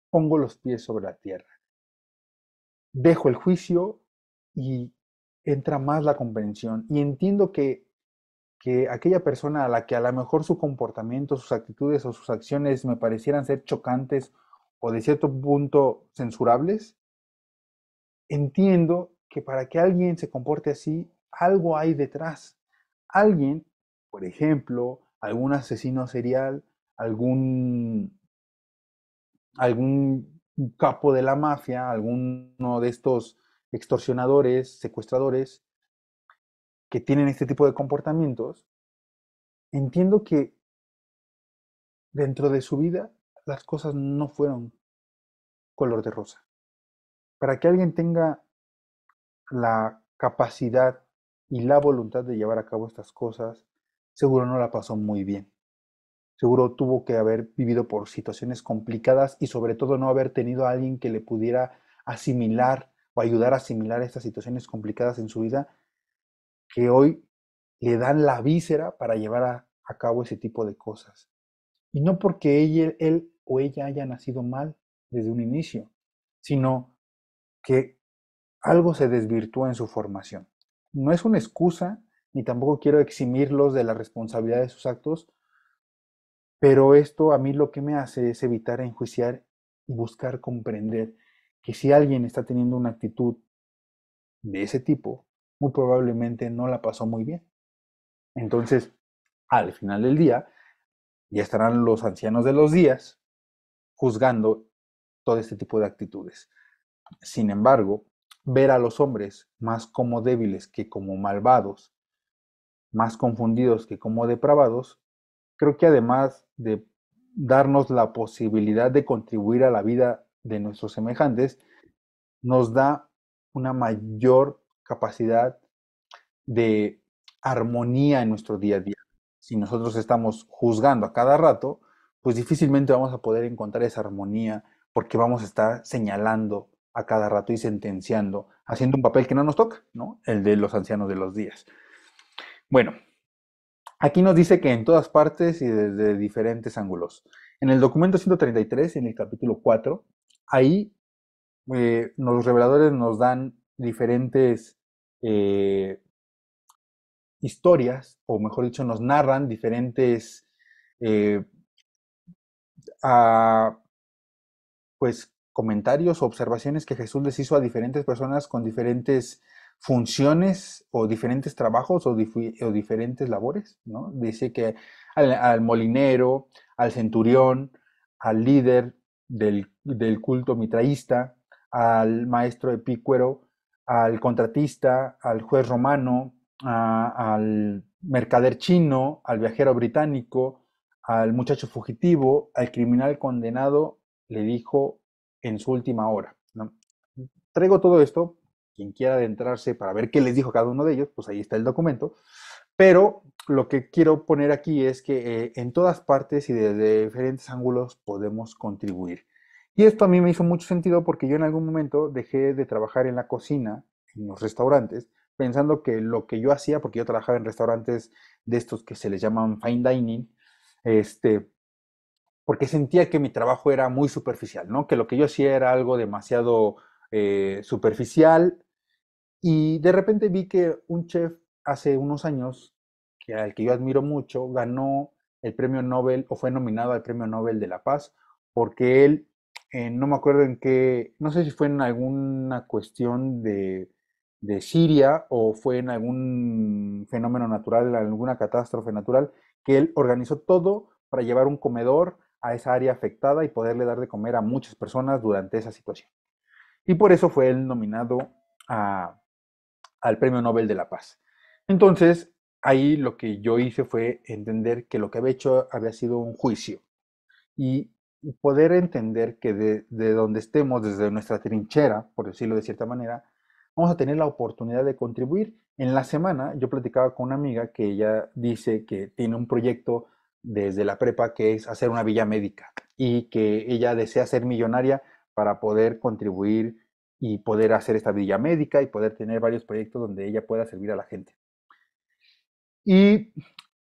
pongo los pies sobre la tierra. Dejo el juicio y entra más la comprensión. Y entiendo que aquella persona a la que a lo mejor su comportamiento, sus actitudes o sus acciones me parecieran ser chocantes o de cierto punto censurables, entiendo que para que alguien se comporte así, algo hay detrás. Alguien, por ejemplo, algún asesino serial, algún capo de la mafia, alguno de estos extorsionadores, secuestradores, que tienen este tipo de comportamientos, entiendo que dentro de su vida las cosas no fueron color de rosa. Para que alguien tenga la capacidad y la voluntad de llevar a cabo estas cosas, seguro no la pasó muy bien. Seguro tuvo que haber vivido por situaciones complicadas y sobre todo no haber tenido a alguien que le pudiera asimilar o ayudar a asimilar estas situaciones complicadas en su vida que hoy le dan la víscera para llevar a cabo ese tipo de cosas. Y no porque él o ella haya nacido mal desde un inicio, sino que algo se desvirtuó en su formación. No es una excusa, ni tampoco quiero eximirlos de la responsabilidad de sus actos, pero esto a mí lo que me hace es evitar enjuiciar y buscar comprender que si alguien está teniendo una actitud de ese tipo, muy probablemente no la pasó muy bien. Entonces, al final del día, ya estarán los ancianos de los días juzgando todo este tipo de actitudes. Sin embargo, ver a los hombres más como débiles que como malvados, más confundidos que como depravados, creo que además de darnos la posibilidad de contribuir a la vida de nuestros semejantes, nos da una mayor capacidad de armonía en nuestro día a día. Si nosotros estamos juzgando a cada rato, pues difícilmente vamos a poder encontrar esa armonía porque vamos a estar señalando a cada rato y sentenciando, haciendo un papel que no nos toca, ¿no? El de los ancianos de los días. Bueno, aquí nos dice que en todas partes y desde diferentes ángulos. En el documento 133, en el capítulo 4, ahí los reveladores nos dan diferentes historias, o mejor dicho, nos narran diferentes eh, pues comentarios o observaciones que Jesús les hizo a diferentes personas con diferentes funciones o diferentes trabajos o diferentes labores, ¿no? Dice que al molinero, al centurión, al líder del culto mitraísta, al maestro epícuero, al contratista, al juez romano, al mercader chino, al viajero británico, al muchacho fugitivo, al criminal condenado, le dijo en su última hora, ¿no? Traigo todo esto, quien quiera adentrarse para ver qué les dijo cada uno de ellos, pues ahí está el documento, pero lo que quiero poner aquí es que en todas partes y desde diferentes ángulos podemos contribuir. Y esto a mí me hizo mucho sentido porque yo en algún momento dejé de trabajar en la cocina, en los restaurantes, pensando que lo que yo hacía, porque yo trabajaba en restaurantes de estos que se les llaman fine dining, porque sentía que mi trabajo era muy superficial, ¿no? Que lo que yo hacía era algo demasiado superficial. Y de repente vi que un chef hace unos años, al que yo admiro mucho, ganó el premio Nobel o fue nominado al premio Nobel de la Paz, porque él, no me acuerdo en qué, no sé si fue en alguna cuestión de Siria o fue en algún fenómeno natural, alguna catástrofe natural, que él organizó todo para llevar un comedor a esa área afectada y poderle dar de comer a muchas personas durante esa situación. Y por eso fue él nominado a al Premio Nobel de la Paz. Entonces, ahí lo que yo hice fue entender que lo que había hecho había sido un juicio y poder entender que de donde estemos, desde nuestra trinchera, por decirlo de cierta manera, vamos a tener la oportunidad de contribuir. En la semana yo platicaba con una amiga que ella dice que tiene un proyecto desde la prepa que es hacer una villa médica y que ella desea ser millonaria para poder contribuir y poder hacer esta villa médica y poder tener varios proyectos donde ella pueda servir a la gente. Y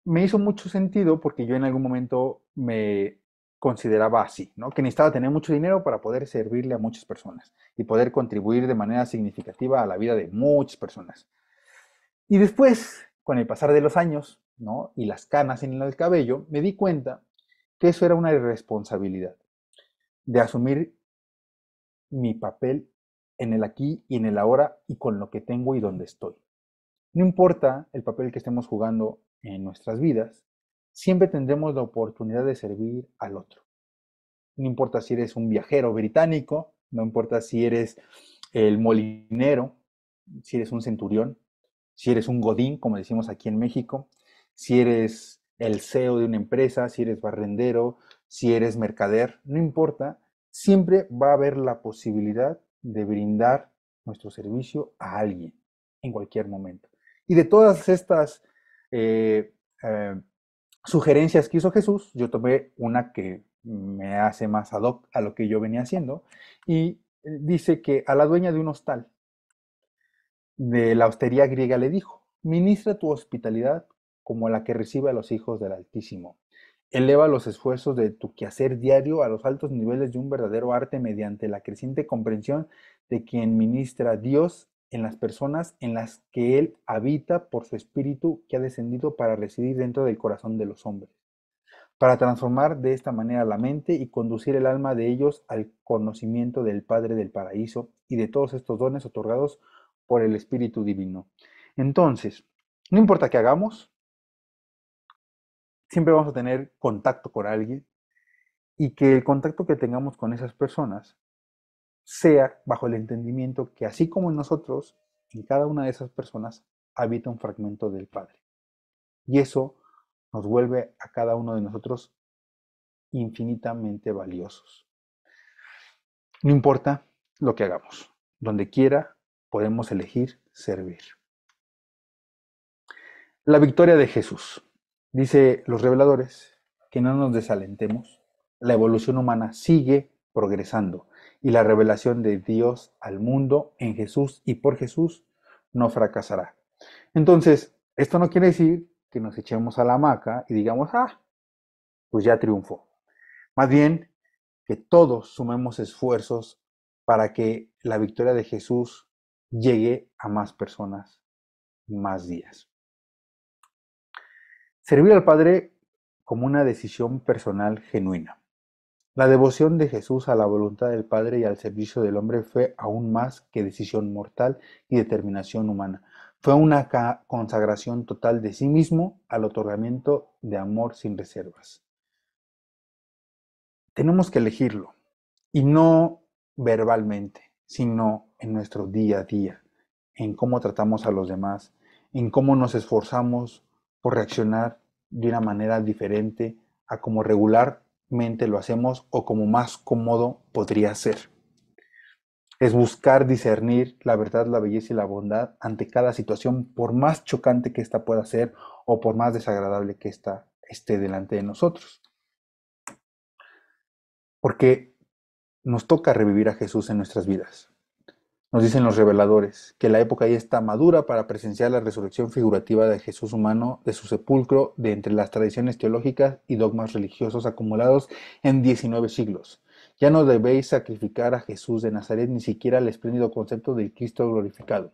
me hizo mucho sentido porque yo en algún momento me consideraba así, ¿no? Que necesitaba tener mucho dinero para poder servirle a muchas personas y poder contribuir de manera significativa a la vida de muchas personas. Y después, con el pasar de los años, ¿no? Y las canas en el cabello, me di cuenta que eso era una irresponsabilidad de asumir mi papel en el aquí y en el ahora y con lo que tengo y donde estoy. No importa el papel que estemos jugando en nuestras vidas, siempre tendremos la oportunidad de servir al otro. No importa si eres un viajero británico, no importa si eres el molinero, si eres un centurión, si eres un godín, como decimos aquí en México, si eres el CEO de una empresa, si eres barrendero, si eres mercader, no importa, siempre va a haber la posibilidad de brindar nuestro servicio a alguien en cualquier momento. Y de todas estas eh, eh, sugerencias que hizo Jesús, yo tomé una que me hace más ad hoc a lo que yo venía haciendo y dice que a la dueña de un hostal de la hostería griega le dijo: ministra tu hospitalidad como la que recibe a los hijos del Altísimo. Eleva los esfuerzos de tu quehacer diario a los altos niveles de un verdadero arte mediante la creciente comprensión de quien ministra Dios en las personas en las que Él habita por su espíritu que ha descendido para residir dentro del corazón de los hombres, para transformar de esta manera la mente y conducir el alma de ellos al conocimiento del Padre del paraíso y de todos estos dones otorgados por el Espíritu Divino. Entonces, no importa qué hagamos, siempre vamos a tener contacto con alguien y que el contacto que tengamos con esas personas sea bajo el entendimiento que así como en nosotros, en cada una de esas personas habita un fragmento del Padre. Y eso nos vuelve a cada uno de nosotros infinitamente valiosos. No importa lo que hagamos, donde quiera podemos elegir servir. La victoria de Jesús. Dice los reveladores que no nos desalentemos. La evolución humana sigue progresando y la revelación de Dios al mundo en Jesús y por Jesús no fracasará. Entonces, esto no quiere decir que nos echemos a la hamaca y digamos, pues ya triunfó. Más bien, que todos sumemos esfuerzos para que la victoria de Jesús llegue a más personas, más días. Servir al Padre como una decisión personal genuina. La devoción de Jesús a la voluntad del Padre y al servicio del hombre fue aún más que decisión mortal y determinación humana. Fue una consagración total de sí mismo al otorgamiento de amor sin reservas. Tenemos que elegirlo, y no verbalmente, sino en nuestro día a día, en cómo tratamos a los demás, en cómo nos esforzamos por reaccionar de una manera diferente a como regularmente lo hacemos o como más cómodo podría ser. Es buscar discernir la verdad, la belleza y la bondad ante cada situación, por más chocante que ésta pueda ser o por más desagradable que ésta esté delante de nosotros. Porque nos toca revivir a Jesús en nuestras vidas. Nos dicen los reveladores que la época ya está madura para presenciar la resurrección figurativa de Jesús humano de su sepulcro de entre las tradiciones teológicas y dogmas religiosos acumulados en 19 siglos. Ya no debéis sacrificar a Jesús de Nazaret ni siquiera el espléndido concepto del Cristo glorificado.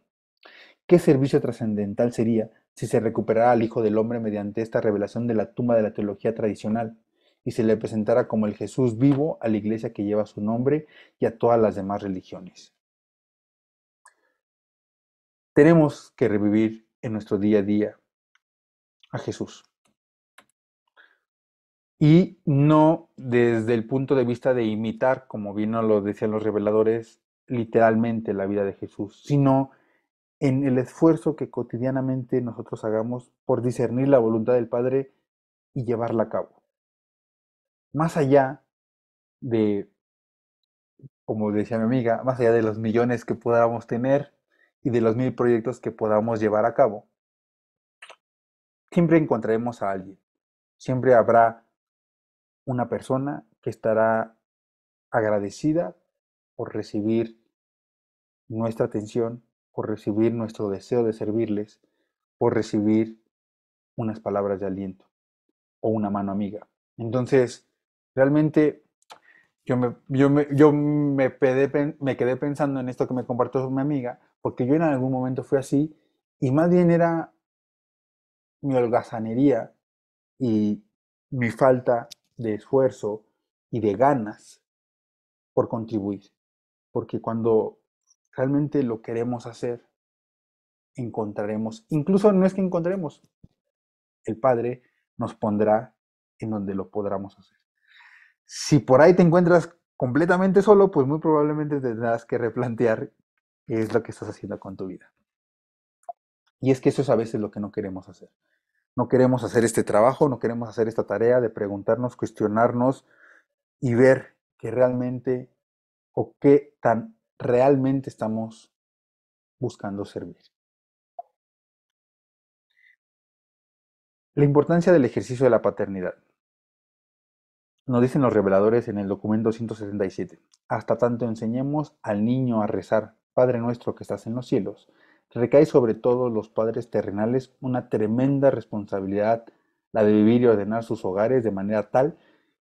¿Qué servicio trascendental sería si se recuperara al Hijo del Hombre mediante esta revelación de la tumba de la teología tradicional y se le presentara como el Jesús vivo a la iglesia que lleva su nombre y a todas las demás religiones? Tenemos que revivir en nuestro día a día a Jesús. Y no desde el punto de vista de imitar, como bien nos lo decían los reveladores, literalmente la vida de Jesús, sino en el esfuerzo que cotidianamente nosotros hagamos por discernir la voluntad del Padre y llevarla a cabo. Más allá de, como decía mi amiga, más allá de los millones que podamos tener y de los 1000 proyectos que podamos llevar a cabo, siempre encontraremos a alguien. Siempre habrá una persona que estará agradecida por recibir nuestra atención, por recibir nuestro deseo de servirles, por recibir unas palabras de aliento o una mano amiga. Entonces, realmente me quedé pensando en esto que me compartió mi amiga, porque yo en algún momento fui así y más bien era mi holgazanería y mi falta de esfuerzo y de ganas por contribuir. Porque cuando realmente lo queremos hacer, encontraremos, incluso no es que encontremos, el Padre nos pondrá en donde lo podamos hacer. Si por ahí te encuentras completamente solo, pues muy probablemente tendrás que replantear qué es lo que estás haciendo con tu vida. Y es que eso es a veces lo que no queremos hacer. No queremos hacer este trabajo, no queremos hacer esta tarea de preguntarnos, cuestionarnos y ver que realmente o qué tan realmente estamos buscando servir. La importancia del ejercicio de la paternidad. Nos dicen los reveladores en el documento 167. Hasta tanto enseñemos al niño a rezar, Padre nuestro que estás en los cielos, recae sobre todos los padres terrenales una tremenda responsabilidad, la de vivir y ordenar sus hogares de manera tal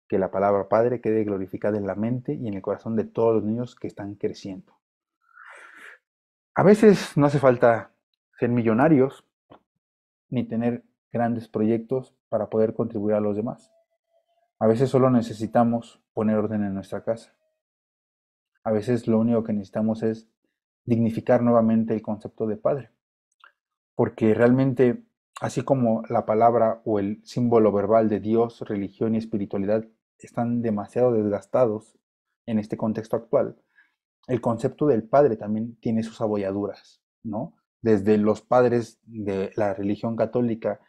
que la palabra Padre quede glorificada en la mente y en el corazón de todos los niños que están creciendo. A veces no hace falta ser millonarios ni tener grandes proyectos para poder contribuir a los demás. A veces solo necesitamos poner orden en nuestra casa. A veces lo único que necesitamos es dignificar nuevamente el concepto de padre. Porque realmente, así como la palabra o el símbolo verbal de Dios, religión y espiritualidad están demasiado desgastados en este contexto actual, el concepto del padre también tiene sus abolladuras, ¿no? Desde los padres de la religión católica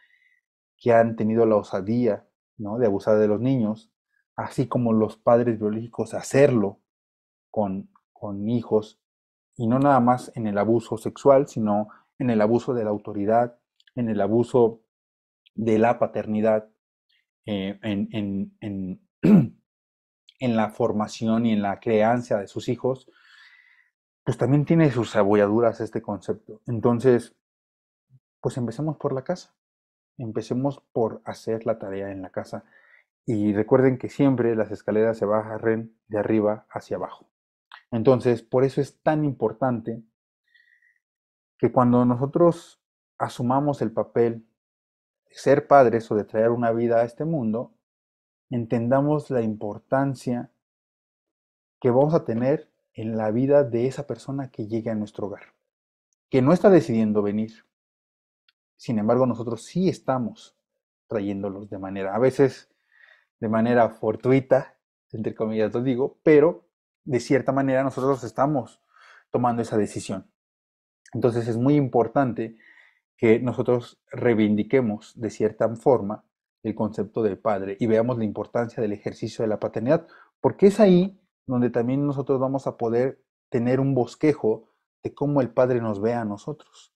que han tenido la osadía, ¿no?, de abusar de los niños, así como los padres biológicos hacerlo con hijos, y no nada más en el abuso sexual, sino en el abuso de la autoridad, en el abuso de la paternidad, en en la formación y en la crianza de sus hijos, pues también tiene sus abolladuras este concepto. Entonces, pues empecemos por la casa, empecemos por hacer la tarea en la casa. Y recuerden que siempre las escaleras se bajan de arriba hacia abajo. Entonces, por eso es tan importante que cuando nosotros asumamos el papel de ser padres o de traer una vida a este mundo, entendamos la importancia que vamos a tener en la vida de esa persona que llegue a nuestro hogar, que no está decidiendo venir. Sin embargo, nosotros sí estamos trayéndolos de manera, a veces de manera fortuita, entre comillas lo digo, pero de cierta manera nosotros estamos tomando esa decisión. Entonces es muy importante que nosotros reivindiquemos de cierta forma el concepto de padre y veamos la importancia del ejercicio de la paternidad, porque es ahí donde también nosotros vamos a poder tener un bosquejo de cómo el Padre nos ve a nosotros.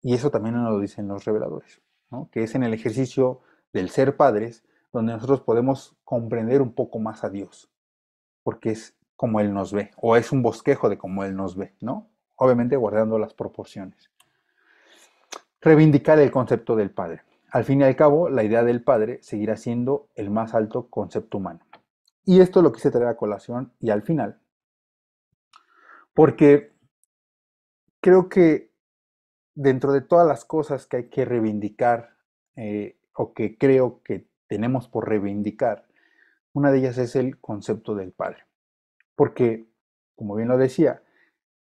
Y eso también nos lo dicen los reveladores, ¿no?, que es en el ejercicio del ser padres donde nosotros podemos comprender un poco más a Dios, porque es como Él nos ve, o es un bosquejo de cómo Él nos ve, ¿no? Obviamente guardando las proporciones. Reivindicar el concepto del Padre. Al fin y al cabo, la idea del Padre seguirá siendo el más alto concepto humano. Y esto lo quise traer a colación y al final, porque creo que dentro de todas las cosas que hay que reivindicar, o que creo que tenemos por reivindicar, una de ellas es el concepto del Padre. Porque, como bien lo decía,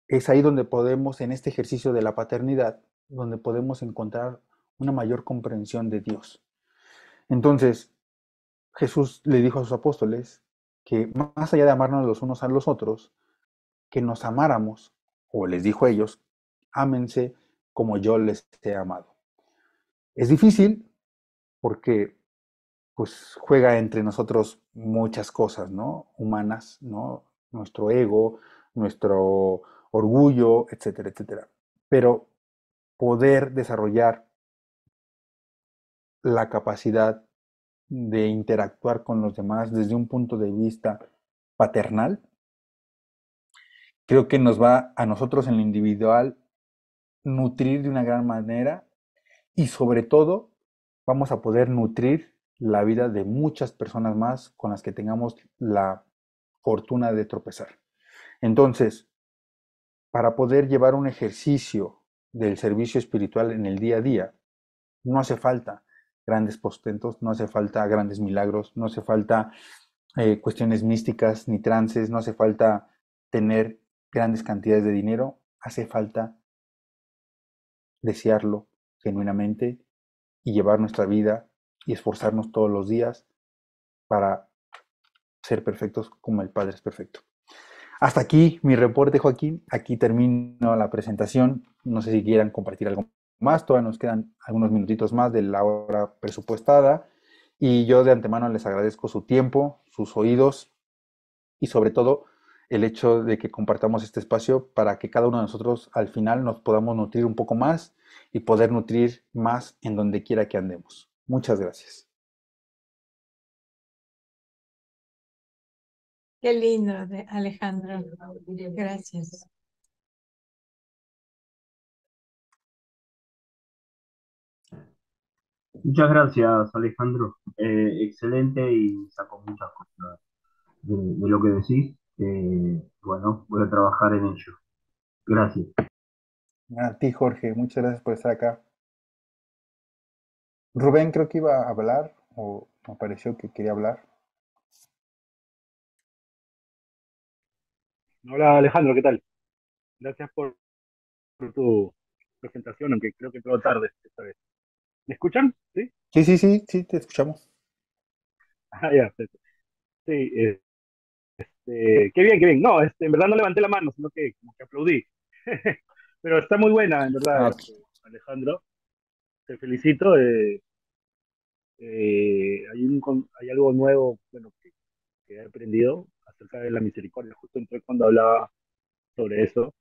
es ahí donde podemos, en este ejercicio de la paternidad, donde podemos encontrar una mayor comprensión de Dios. Entonces, Jesús le dijo a sus apóstoles que más allá de amarnos los unos a los otros, que nos amáramos, o les dijo a ellos, ámense como yo les he amado. Es difícil porque pues juega entre nosotros muchas cosas, ¿no? Humanas, ¿no? Nuestro ego, nuestro orgullo, etcétera, etcétera. Pero poder desarrollar la capacidad de interactuar con los demás desde un punto de vista paternal, creo que nos va a nosotros en lo individual nutrir de una gran manera y sobre todo vamos a poder nutrir la vida de muchas personas más con las que tengamos la fortuna de tropezar. Entonces, para poder llevar un ejercicio del servicio espiritual en el día a día, no hace falta grandes postentos, no hace falta grandes milagros, no hace falta cuestiones místicas ni trances, no hace falta tener grandes cantidades de dinero, hace falta desearlo genuinamente y llevar nuestra vida y esforzarnos todos los días para ser perfectos como el Padre es perfecto. Hasta aquí mi reporte, Joaquín. Aquí termino la presentación. No sé si quieran compartir algo más. Todavía nos quedan algunos minutitos más de la hora presupuestada. Y yo de antemano les agradezco su tiempo, sus oídos y sobre todo el hecho de que compartamos este espacio para que cada uno de nosotros al final nos podamos nutrir un poco más y poder nutrir más en donde quiera que andemos. Muchas gracias. Qué lindo, Alejandro. Gracias. Muchas gracias, Alejandro. Excelente y saco muchas cosas de lo que decís. Bueno, voy a trabajar en ello. Gracias. A ti, Jorge, muchas gracias por estar acá. Rubén creo que iba a hablar o me pareció que quería hablar. Hola Alejandro, ¿qué tal? Gracias por tu presentación, aunque creo que todo tarde esta vez. ¿Me escuchan? ¿Sí? Sí, sí, sí, sí, te escuchamos. Ah, ya, perfecto. Sí, qué bien, qué bien. No, en verdad no levanté la mano, sino que como que aplaudí. Pero está muy buena, en verdad, Ah, ok. Alejandro. Te felicito. Hay algo nuevo, bueno, que he aprendido acerca de la misericordia. Justo entré cuando hablaba sobre eso.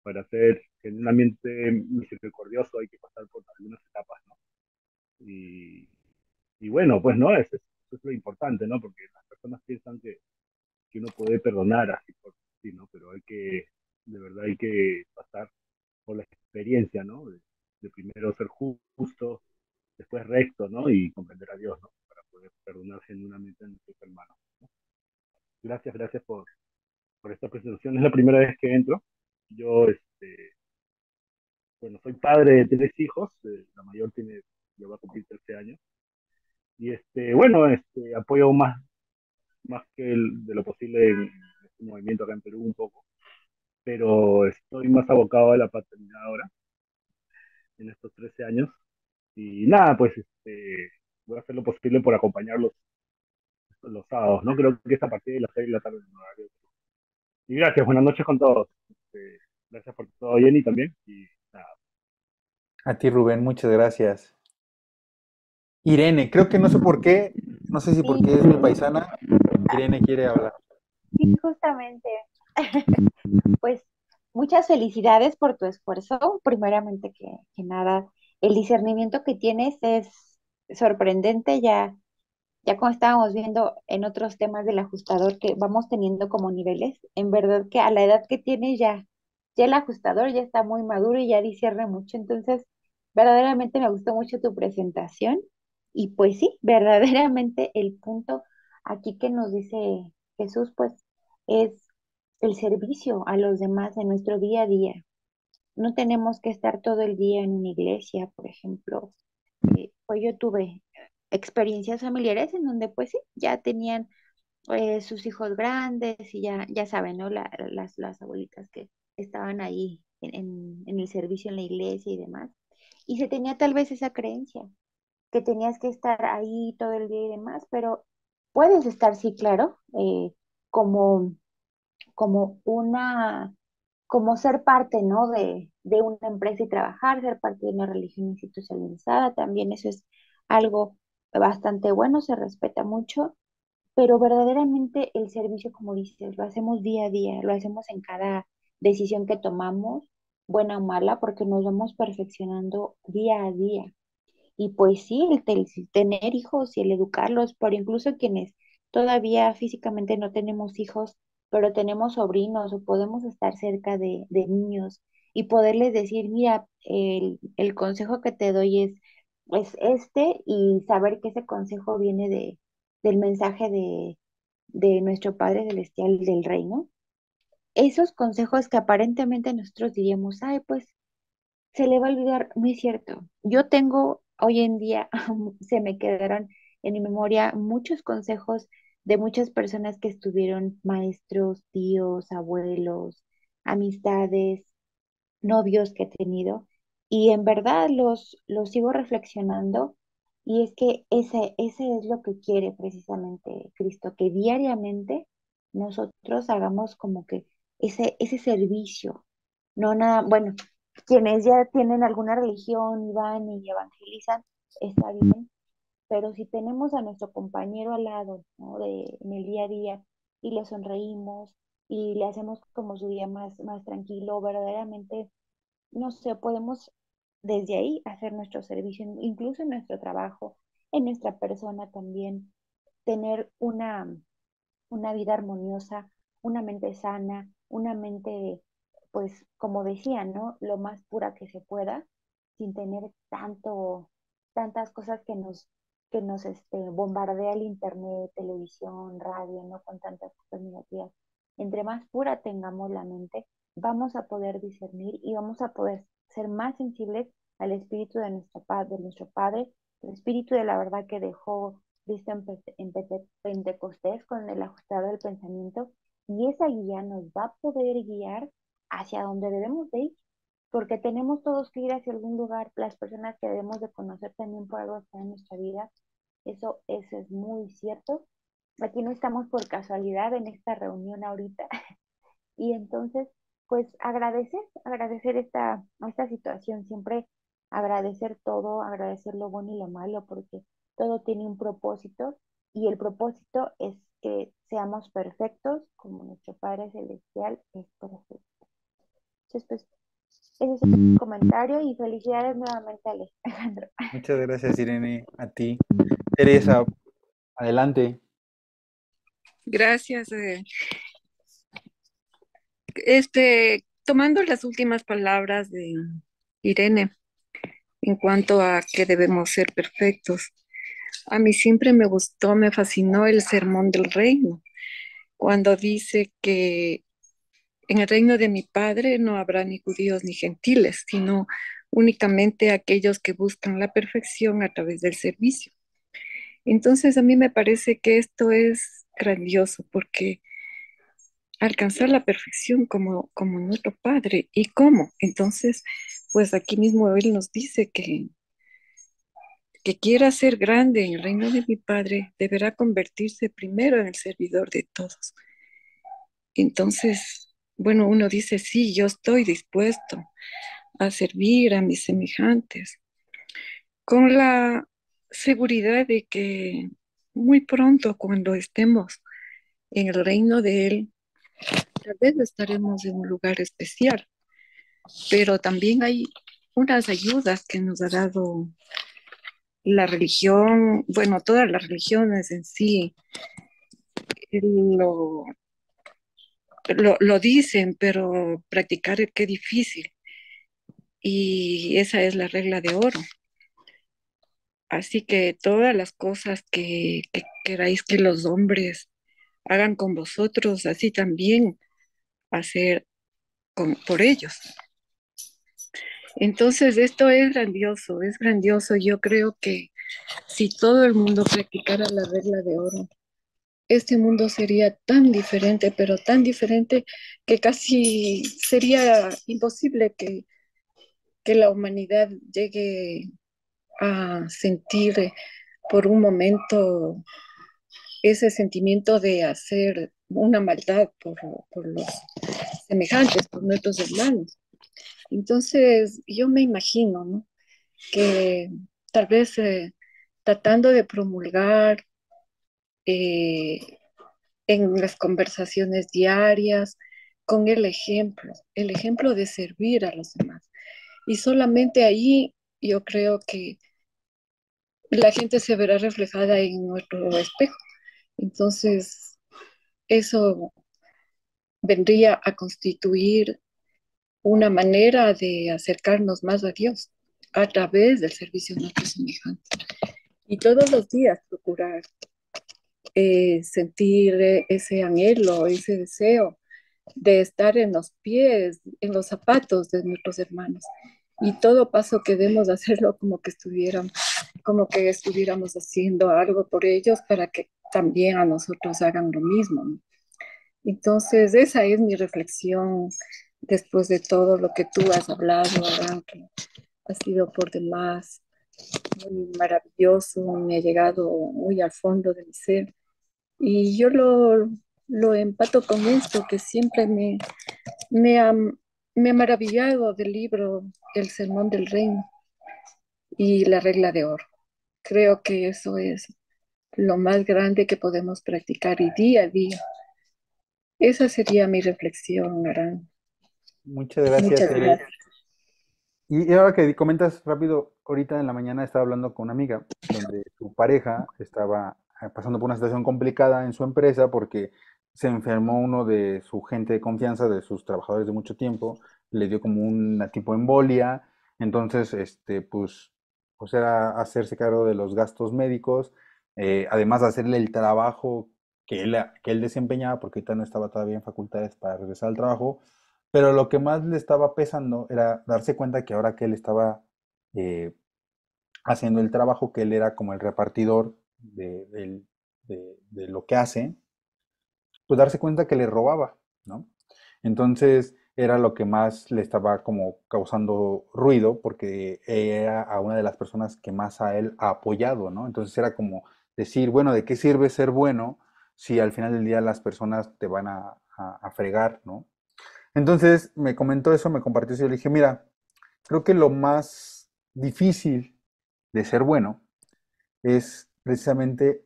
Para ser genuinamente misericordioso hay que pasar por algunas etapas, ¿no? Y, y bueno, pues no, eso es lo importante, ¿no? Porque las personas piensan que uno puede perdonar así por sí, ¿no? Pero de verdad hay que pasar por la experiencia, ¿no? De primero ser justo, después recto, ¿no? Y comprender a Dios, ¿no? Para poder perdonar genuinamente a nuestros hermanos, ¿no? Gracias, gracias por esta presentación. Es la primera vez que entro. Yo, bueno, soy padre de tres hijos, la mayor ya va a cumplir 13 años. Y bueno, apoyo más de lo posible en este movimiento acá en Perú un poco, pero estoy más abocado a la paternidad ahora, en estos 13 años. Y nada, pues voy a hacer lo posible por acompañarlos los sábados, ¿no? Creo que es a partir de las 6 de la tarde. En horario. Y gracias, buenas noches con todos. Gracias por todo, Jenny, también. Y nada. A ti, Rubén, muchas gracias. Irene, creo que no sé por qué, no sé si Sí, porque es mi paisana, Irene quiere hablar. sí, justamente. Pues muchas felicidades por tu esfuerzo. Primeramente que nada, el discernimiento que tienes es sorprendente. Ya ya como estábamos viendo en otros temas del ajustador que vamos teniendo como niveles, en verdad que a la edad que tienes ya el ajustador ya está muy maduro y ya discierne mucho. Entonces, verdaderamente me gustó mucho tu presentación y pues sí, verdaderamente el punto aquí que nos dice Jesús, pues es el servicio a los demás en nuestro día a día. No tenemos que estar todo el día en una iglesia, por ejemplo. Pues yo tuve experiencias familiares en donde pues sí, ya tenían sus hijos grandes y ya saben, ¿no? Las abuelitas que estaban ahí en el servicio en la iglesia y demás. Y se tenía tal vez esa creencia, que tenías que estar ahí todo el día y demás, pero puedes estar, sí, claro, como, como una como ser parte, ¿no? De una empresa y trabajar, ser parte de una religión institucionalizada, también eso es algo bastante bueno, se respeta mucho, pero verdaderamente el servicio, como dices, lo hacemos día a día, lo hacemos en cada decisión que tomamos, buena o mala, porque nos vamos perfeccionando día a día. Y pues sí, el tener hijos y el educarlos, por incluso quienes todavía físicamente no tenemos hijos, pero tenemos sobrinos o podemos estar cerca de niños y poderles decir, mira, el consejo que te doy es este y saber que ese consejo viene del mensaje de nuestro Padre Celestial del Reino. Esos consejos que aparentemente nosotros diríamos, ay, pues se le va a olvidar, no es cierto. Yo tengo hoy en día, se me quedaron en mi memoria muchos consejos de muchas personas que estuvieron maestros, tíos, abuelos, amistades, novios que he tenido. Y en verdad los sigo reflexionando. Y es que ese es lo que quiere precisamente Cristo, que diariamente nosotros hagamos como que ese servicio. No nada, bueno, quienes ya tienen alguna religión y van y evangelizan, está bien, pero si tenemos a nuestro compañero al lado, ¿no? En el día a día y le sonreímos y le hacemos como su día más tranquilo, verdaderamente, no sé, podemos desde ahí hacer nuestro servicio, incluso en nuestro trabajo, en nuestra persona también, tener una vida armoniosa, una mente sana, una mente, pues, como decía, ¿no? Lo más pura que se pueda, sin tener tantas cosas que nos bombardea el internet, televisión, radio, ¿no? Con tantas cosas negativas. Entre más pura tengamos la mente, vamos a poder discernir y vamos a poder ser más sensibles al espíritu de nuestro Padre, el espíritu de la verdad que dejó visto en Pentecostés con el ajustado del pensamiento, y esa guía nos va a poder guiar hacia donde debemos de ir, porque tenemos todos que ir hacia algún lugar, las personas que debemos de conocer también por algo está en nuestra vida, eso es muy cierto. Aquí no estamos por casualidad en esta reunión ahorita, y entonces, pues agradecer esta situación, siempre agradecer todo, agradecer lo bueno y lo malo, porque todo tiene un propósito y el propósito es que seamos perfectos como nuestro Padre Celestial es perfecto. Entonces, pues, ese es el comentario y felicidades nuevamente, Alejandro. Muchas gracias, Irene, a ti. Teresa, adelante. Gracias. Tomando las últimas palabras de Irene en cuanto a que debemos ser perfectos, a mí siempre me gustó, me fascinó el sermón del reino, cuando dice que en el reino de mi Padre no habrá ni judíos ni gentiles, sino únicamente aquellos que buscan la perfección a través del servicio. Entonces a mí me parece que esto es grandioso porque alcanzar la perfección como nuestro Padre. ¿Y cómo? Entonces, pues aquí mismo Él nos dice que quiera ser grande en el reino de mi Padre, deberá convertirse primero en el servidor de todos. Entonces, bueno, uno dice, sí, yo estoy dispuesto a servir a mis semejantes, con la seguridad de que muy pronto, cuando estemos en el reino de Él, tal vez estaremos en un lugar especial, pero también hay unas ayudas que nos ha dado la religión, bueno, todas las religiones en sí lo, lo dicen, pero practicar qué difícil. Y esa es la regla de oro. Así que todas las cosas que queráis que los hombres hagan con vosotros, así también hacer por ellos. Entonces, esto es grandioso, es grandioso. Yo creo que si todo el mundo practicara la regla de oro, este mundo sería tan diferente, pero tan diferente que casi sería imposible que la humanidad llegue a sentir por un momento ese sentimiento de hacer una maldad por los semejantes, por nuestros hermanos. Entonces, yo me imagino, ¿no? Que tal vez tratando de promulgar eh, en las conversaciones diarias, con el ejemplo de servir a los demás. Y solamente ahí yo creo que la gente se verá reflejada en nuestro espejo. Entonces, eso vendría a constituir una manera de acercarnos más a Dios a través del servicio a nuestros semejantes. Y todos los días procurar sentir ese anhelo, ese deseo de estar en los pies, en los zapatos de nuestros hermanos. Y todo paso que demos hacerlo como que estuviéramos haciendo algo por ellos para que también a nosotros hagan lo mismo, ¿no? Entonces, esa es mi reflexión después de todo lo que tú has hablado, Adán, que ha sido por demás muy maravilloso, me ha llegado muy al fondo de mi ser. Y yo lo empato con esto, que siempre me ha, me ha maravillado del libro El Sermón del Reino y la regla de oro. Creo que eso es lo más grande que podemos practicar y día a día. Esa sería mi reflexión, Arán. Muchas gracias, Muchas Tere. gracias. Y ahora que comentas rápido, ahorita en la mañana estaba hablando con una amiga donde su pareja estaba pasando por una situación complicada en su empresa porque se enfermó uno de su gente de confianza, de sus trabajadores de mucho tiempo, le dio como una tipo embolia, entonces, pues era hacerse cargo de los gastos médicos, además de hacerle el trabajo que él desempeñaba, porque ahorita no estaba todavía en facultades para regresar al trabajo, pero lo que más le estaba pesando era darse cuenta que ahora que él estaba eh, haciendo el trabajo, que él era como el repartidor de lo que hace, pues darse cuenta que le robaba, ¿no? Entonces era lo que más le estaba como causando ruido porque era a una de las personas que más a él ha apoyado, ¿no? Entonces era como decir, bueno, ¿de qué sirve ser bueno si al final del día las personas te van a fregar, ¿no? Entonces me comentó eso, me compartió eso y yo le dije, mira, creo que lo más difícil de ser bueno es precisamente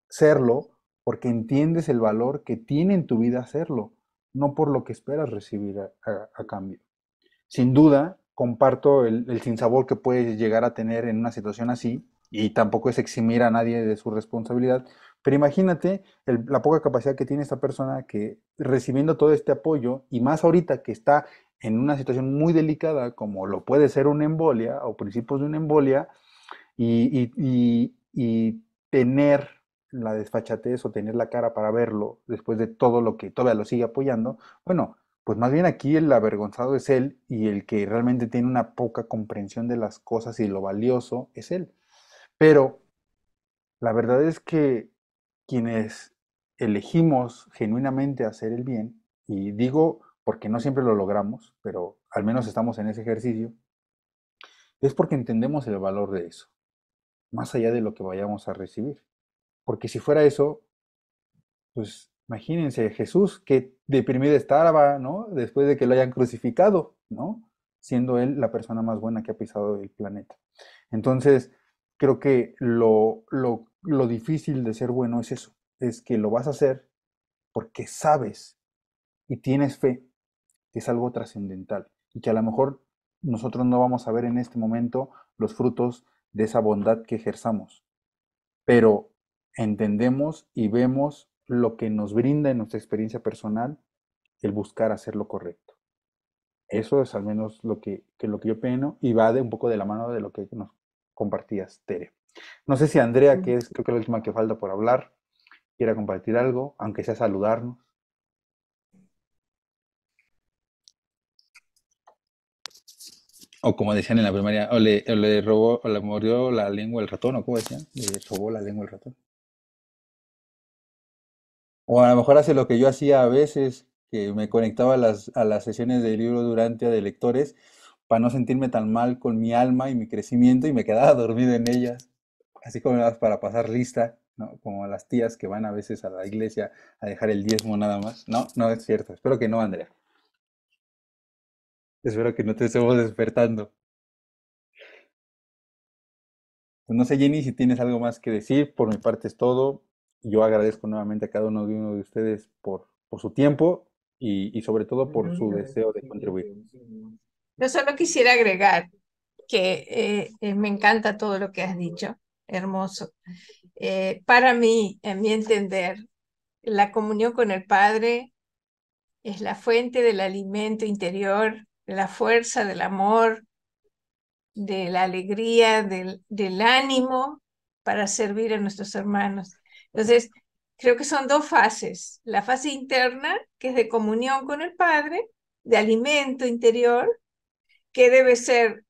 serlo porque entiendes el valor que tiene en tu vida hacerlo, no por lo que esperas recibir a cambio. Sin duda, comparto el sinsabor que puedes llegar a tener en una situación así, y tampoco es eximir a nadie de su responsabilidad, pero imagínate la poca capacidad que tiene esta persona que recibiendo todo este apoyo, y más ahorita que está en una situación muy delicada como lo puede ser una embolia o principios de una embolia, y tener la desfachatez o tener la cara para verlo después de todo lo que todavía lo sigue apoyando, bueno, pues más bien aquí el avergonzado es él y el que realmente tiene una poca comprensión de las cosas y lo valioso es él. Pero la verdad es que quienes elegimos genuinamente hacer el bien, y digo porque no siempre lo logramos, pero al menos estamos en ese ejercicio, es porque entendemos el valor de eso, más allá de lo que vayamos a recibir. Porque si fuera eso, pues imagínense, Jesús, que deprimido estaba, ¿no? Después de que lo hayan crucificado, ¿no? Siendo él la persona más buena que ha pisado el planeta. Entonces, creo que lo difícil de ser bueno es eso, es que lo vas a hacer porque sabes y tienes fe que es algo trascendental y que a lo mejor nosotros no vamos a ver en este momento los frutos de esa bondad que ejerzamos, pero entendemos y vemos lo que nos brinda en nuestra experiencia personal el buscar hacer lo correcto. Eso es al menos lo que yo opino y va de un poco de la mano de lo que nos compartías, Tere. No sé si Andrea, que es creo que la última que falta por hablar, quiera compartir algo, aunque sea saludarnos. O como decían en la primaria, o le robó, o le mordió la lengua el ratón, o como decían, le robó la lengua el ratón. O a lo mejor hace lo que yo hacía a veces, que me conectaba a las sesiones de libro durante de lectores para no sentirme tan mal con mi alma y mi crecimiento y me quedaba dormido en ellas, así como para pasar lista, ¿no? Como las tías que van a veces a la iglesia a dejar el diezmo nada más. No, no es cierto. Espero que no, Andrea. Espero que no te estemos despertando. Pues no sé, Jenny, si tienes algo más que decir. Por mi parte es todo. Yo agradezco nuevamente a cada uno de ustedes por su tiempo y sobre todo por su deseo de contribuir. Yo solo quisiera agregar que me encanta todo lo que has dicho, hermoso. Para mí, en mi entender, la comunión con el Padre es la fuente del alimento interior, de la fuerza, del amor, de la alegría, del ánimo para servir a nuestros hermanos. Entonces, creo que son dos fases. La fase interna, que es de comunión con el Padre, de alimento interior, que debe ser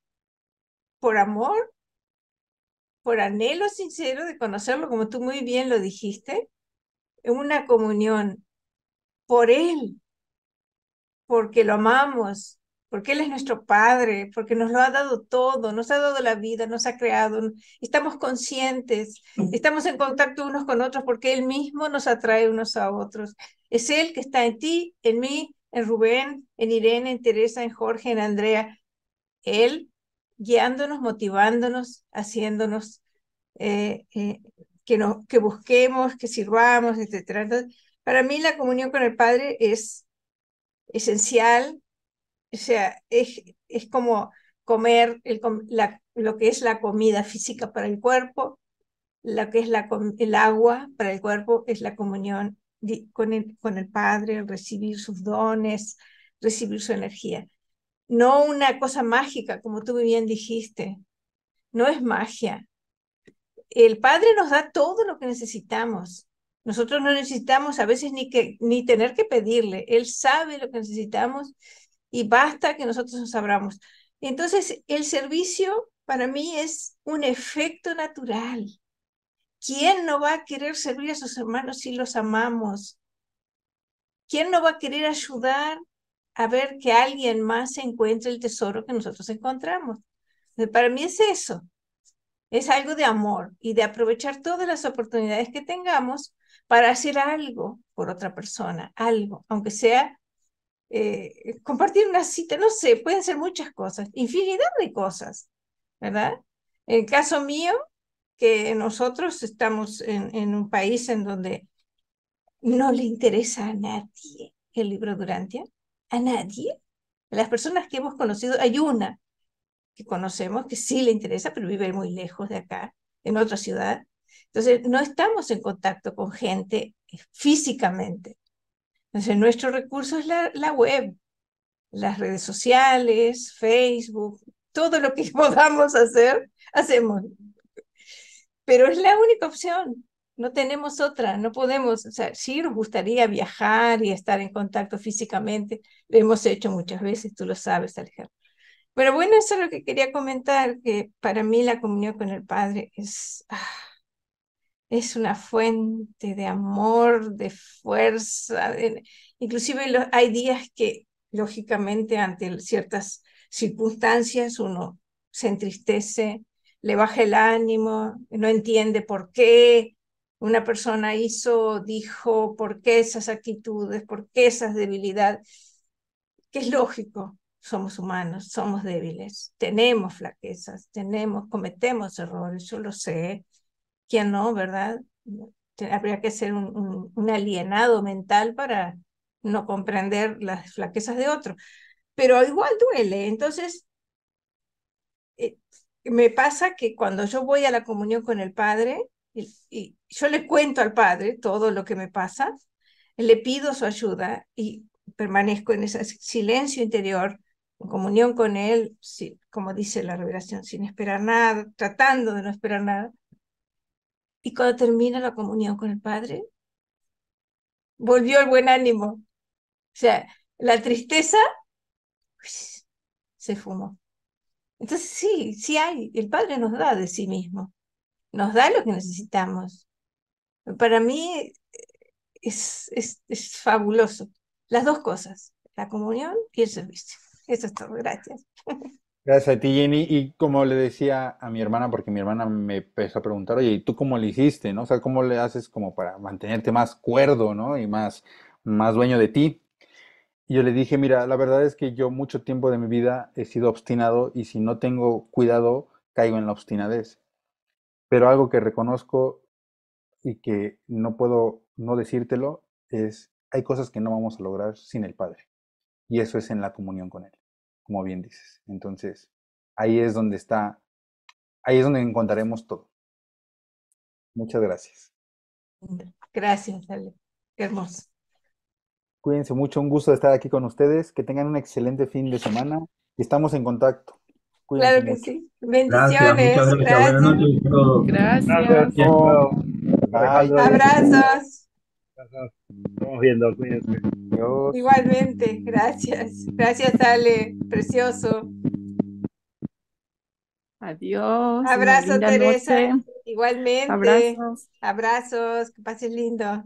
por amor, por anhelo sincero de conocerlo, como tú muy bien lo dijiste, en una comunión por Él, porque lo amamos, porque Él es nuestro Padre, porque nos lo ha dado todo, nos ha dado la vida, nos ha creado, estamos conscientes, estamos en contacto unos con otros porque Él mismo nos atrae unos a otros. Es Él que está en ti, en mí, en Rubén, en Irene, en Teresa, en Jorge, en Andrea. Él guiándonos, motivándonos, haciéndonos que busquemos, que sirvamos, etc. Entonces, para mí la comunión con el Padre es esencial, o sea, es como comer lo que es la comida física para el cuerpo, lo que es el agua para el cuerpo, es la comunión con el Padre, recibir sus dones, recibir su energía. No una cosa mágica, como tú bien dijiste, no es magia. El Padre nos da todo lo que necesitamos. Nosotros no necesitamos a veces ni tener que pedirle. Él sabe lo que necesitamos y basta que nosotros nos abramos. Entonces, el servicio para mí es un efecto natural. ¿Quién no va a querer servir a sus hermanos si los amamos? ¿Quién no va a querer ayudar a ver que alguien más encuentre el tesoro que nosotros encontramos? Para mí es eso. Es algo de amor y de aprovechar todas las oportunidades que tengamos para hacer algo por otra persona, algo, aunque sea compartir una cita, no sé, pueden ser muchas cosas, infinidad de cosas, ¿verdad? En el caso mío, que nosotros estamos en un país en donde no le interesa a nadie el libro Durantia, a nadie. Las personas que hemos conocido, hay una que conocemos que sí le interesa, pero vive muy lejos de acá, en otra ciudad. Entonces, no estamos en contacto con gente físicamente. Entonces, nuestro recurso es la web, las redes sociales, Facebook, todo lo que podamos hacer, hacemos. Pero es la única opción. No tenemos otra, no podemos, o sea, sí nos gustaría viajar y estar en contacto físicamente, lo hemos hecho muchas veces, tú lo sabes, Alejandro. Pero bueno, eso es lo que quería comentar, que para mí la comunión con el Padre es una fuente de amor, de fuerza. Inclusive hay días que, lógicamente, ante ciertas circunstancias, uno se entristece, le baja el ánimo, no entiende por qué una persona dijo, por qué esas actitudes, por qué esas debilidades, que es lógico. Somos humanos, somos débiles, tenemos flaquezas, cometemos errores, yo lo sé, ¿quién no, verdad? Habría que ser un alienado mental para no comprender las flaquezas de otro, pero igual duele. Entonces, me pasa que cuando yo voy a la comunión con el Padre y yo le cuento al Padre todo lo que me pasa, le pido su ayuda y permanezco en ese silencio interior, en comunión con Él, como dice la revelación, sin esperar nada, tratando de no esperar nada. Y cuando termina la comunión con el Padre, volvió el buen ánimo. O sea, la tristeza pues, se fumó. Entonces sí, sí hay, el Padre nos da de sí mismo, nos da lo que necesitamos. Para mí es fabuloso. Las dos cosas, la comunión y el servicio. Eso es todo, gracias. Gracias a ti, Jenny. Y como le decía a mi hermana, porque mi hermana me empezó a preguntar, oye, ¿y tú cómo le hiciste, no? O sea, ¿cómo le haces como para mantenerte más cuerdo, ¿no? Y más dueño de ti. Y yo le dije, mira, la verdad es que yo mucho tiempo de mi vida he sido obstinado y si no tengo cuidado, caigo en la obstinadez. Pero algo que reconozco y que no puedo no decírtelo es, hay cosas que no vamos a lograr sin el Padre. Y eso es en la comunión con Él, como bien dices. Entonces, ahí es donde está, ahí es donde encontraremos todo. Muchas gracias. Gracias, Ale. Qué hermoso. Cuídense mucho, un gusto de estar aquí con ustedes. Que tengan un excelente fin de semana y estamos en contacto. Cuídense Claro que mucho. sí. Gracias, muchas Bendiciones. gracias. Buenas Gracias. noches a todos. Gracias, Gracias. chao. Bye. Alejandro, Abrazos. gracias. Estamos viendo, cuídense. Adiós. Igualmente. Gracias. Gracias, Ale. Precioso. Adiós. Una Abrazo, linda Teresa. noche. Igualmente. Abrazos. Abrazos. Que pases lindo.